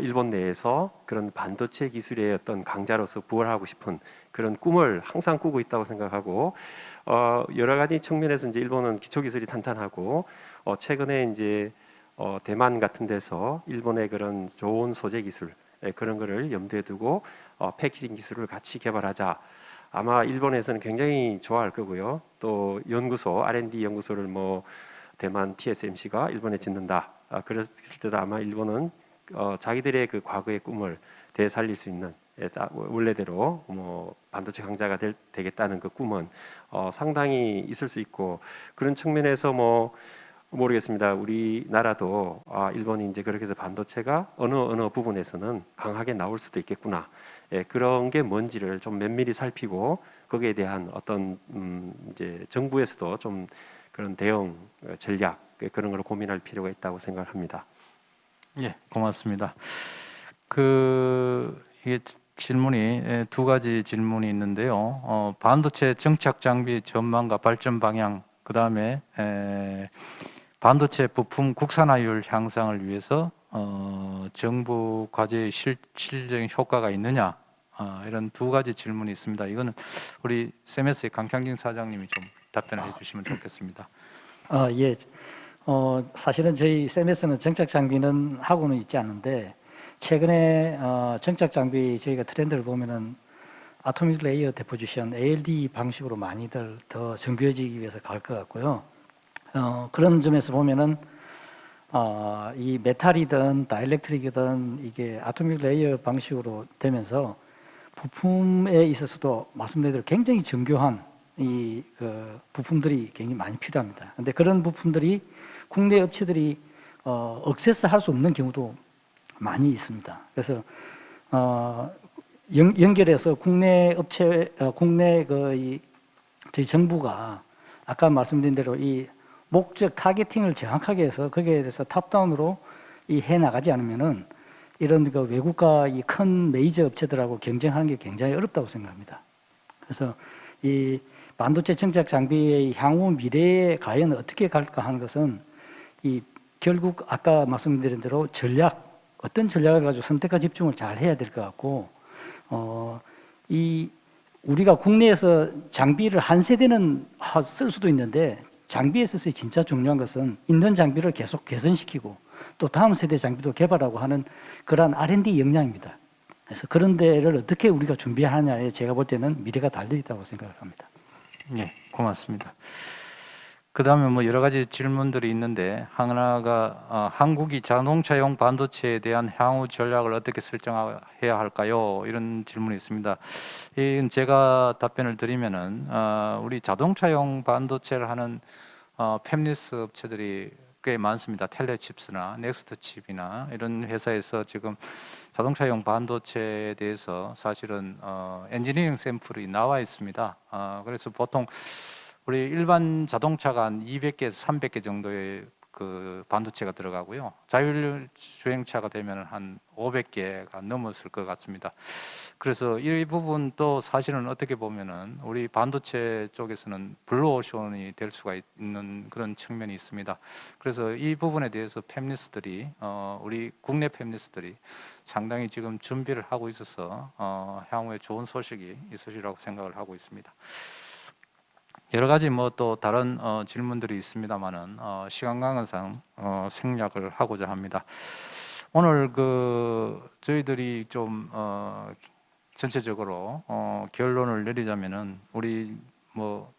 Speaker 3: 일본 내에서 그런 반도체 기술의 어떤 강자로서 부활하고 싶은 그런 꿈을 항상 꾸고 있다고 생각하고 여러 가지 측면에서 이제 일본은 기초 기술이 탄탄하고 최근에 이제 대만 같은 데서 일본의 그런 좋은 소재 기술 그런 거를 염두에 두고 패키징 기술을 같이 개발하자. 아마 일본에서는 굉장히 좋아할 거고요. 또 연구소 R&D 연구소를 뭐 대만 TSMC가 일본에 짓는다. 그랬을 때도 아마 일본은 자기들의 그 과거의 꿈을 되살릴 수 있는 원래대로 뭐 반도체 강자가 되겠다는 그 꿈은 상당히 있을 수 있고 그런 측면에서 뭐 모르겠습니다. 우리나라도 일본이 이제 그렇게 해서 반도체가 어느 부분에서는 강하게 나올 수도 있겠구나. 그런 게 뭔지를 좀 면밀히 살피고 거기에 대한 어떤 이제 정부에서도 좀 그런 대응 전략 그런 걸 고민할 필요가 있다고 생각합니다.
Speaker 1: 예, 고맙습니다. 이게 질문이 두 가지 질문이 있는데요. 반도체 정착 장비 전망과 발전 방향, 그 다음에 반도체 부품 국산화율 향상을 위해서 정부 과제의 실질적인 효과가 있느냐, 이런 두 가지 질문이 있습니다. 이거는 우리 세메스의 강창진 사장님이 좀 답변을 해주시면 좋겠습니다.
Speaker 4: 예. 사실은 저희 셈에서는 정착 장비는 하고는 있지 않은데 최근에 정착 장비 저희가 트렌드를 보면은 아토믹 레이어 데포지션 ALD 방식으로 많이들 더 정교해지기 위해서 갈 것 같고요. 그런 점에서 보면은 이 메탈이든 다이렉트릭이든 이게 아토믹 레이어 방식으로 되면서 부품에 있어서도 말씀드린 대로 굉장히 정교한 그 부품들이 굉장히 많이 필요합니다. 근데 그런 부품들이 국내 업체들이 억세스 할 수 없는 경우도 많이 있습니다. 그래서 연결해서 국내 업체, 국내 저희 정부가 아까 말씀드린 대로 이 목적 타겟팅을 정확하게 해서 거기에 대해서 탑다운으로 해 나가지 않으면은 이런 그 외국과 이 큰 메이저 업체들하고 경쟁하는 게 굉장히 어렵다고 생각합니다. 그래서 이 반도체 정착 장비의 향후 미래에 과연 어떻게 갈까 하는 것은 이 결국 아까 말씀드린 대로 어떤 전략을 가지고 선택과 집중을 잘 해야 될 것 같고 이 우리가 국내에서 장비를 한 세대는 쓸 수도 있는데 장비에 있어서 진짜 중요한 것은 있는 장비를 계속 개선시키고 또 다음 세대 장비도 개발하고 하는 그러한 R&D 역량입니다. 그래서 그런 데를 어떻게 우리가 준비하느냐에 제가 볼 때는 미래가 달려 있다고 생각을 합니다.
Speaker 1: 예, 고맙습니다. 그 다음에 뭐 여러 가지 질문들이 있는데 하나가 한국이 자동차용 반도체에 대한 향후 전략을 어떻게 설정해야 할까요? 이런 질문이 있습니다. 이건 제가 답변을 드리면은 우리 자동차용 반도체를 하는 팹리스 업체들이 꽤 많습니다. 텔레칩스나 넥스트칩이나 이런 회사에서 지금 자동차용 반도체에 대해서 사실은 엔지니어링 샘플이 나와 있습니다. 그래서 보통 우리 일반 자동차가 한 200개에서 300개 정도의 그 반도체가 들어가고요. 자율주행차가 되면 한 500개가 넘었을 것 같습니다. 그래서 이 부분도 사실은 어떻게 보면은 우리 반도체 쪽에서는 블루오션이 될 수가 있는 그런 측면이 있습니다. 그래서 이 부분에 대해서 팹리스들이 우리 국내 팹리스들이 상당히 지금 준비를 하고 있어서 향후에 좋은 소식이 있으리라고 생각을 하고 있습니다. 여러 가지 뭐 또 다른 질문들이 있습니다만은 시간 관계상 생략을 하고자 합니다. 오늘 저희들이 좀 전체적으로 결론을 내리자면은 우리 뭐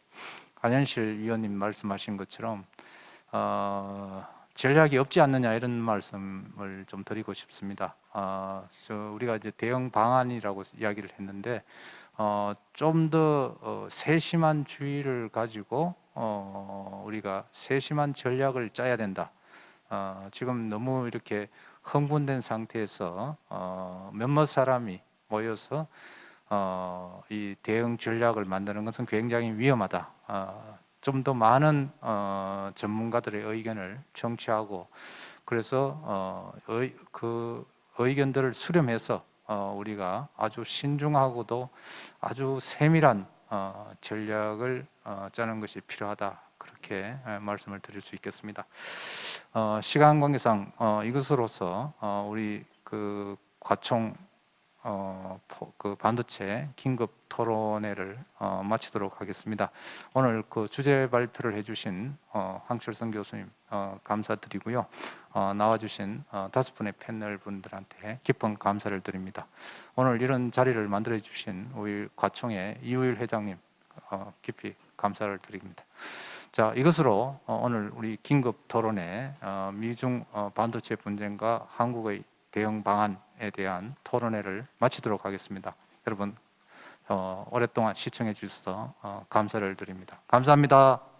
Speaker 1: 안현실 위원님 말씀하신 것처럼 전략이 없지 않느냐 이런 말씀을 좀 드리고 싶습니다. 우리가 이제 대응 방안이라고 이야기를 했는데 좀 더 세심한 주의를 가지고 우리가 세심한 전략을 짜야 된다. 지금 너무 이렇게 흥분된 상태에서 몇몇 사람이 모여서 이 대응 전략을 만드는 것은 굉장히 위험하다. 좀 더 많은 전문가들의 의견을 청취하고 그래서 그 의견들을 수렴해서 우리가 아주 신중하고도 아주 세밀한 전략을 짜는 것이 필요하다. 그렇게 말씀을 드릴 수 있겠습니다. 시간 관계상 이것으로서 우리 그 과총 그 반도체 긴급 토론회를 마치도록 하겠습니다. 오늘 그 주제 발표를 해주신 황철성 교수님 감사드리고요. 나와주신 5분의 패널 분들한테 깊은 감사를 드립니다. 오늘 이런 자리를 만들어 주신 우리 과총의 이우일 회장님 깊이 감사를 드립니다. 자, 이것으로 오늘 우리 긴급 토론회 미중 반도체 분쟁과 한국의 대응 방안에 대한 토론회를 마치도록 하겠습니다. 여러분 오랫동안 시청해 주셔서 감사를 드립니다. 감사합니다.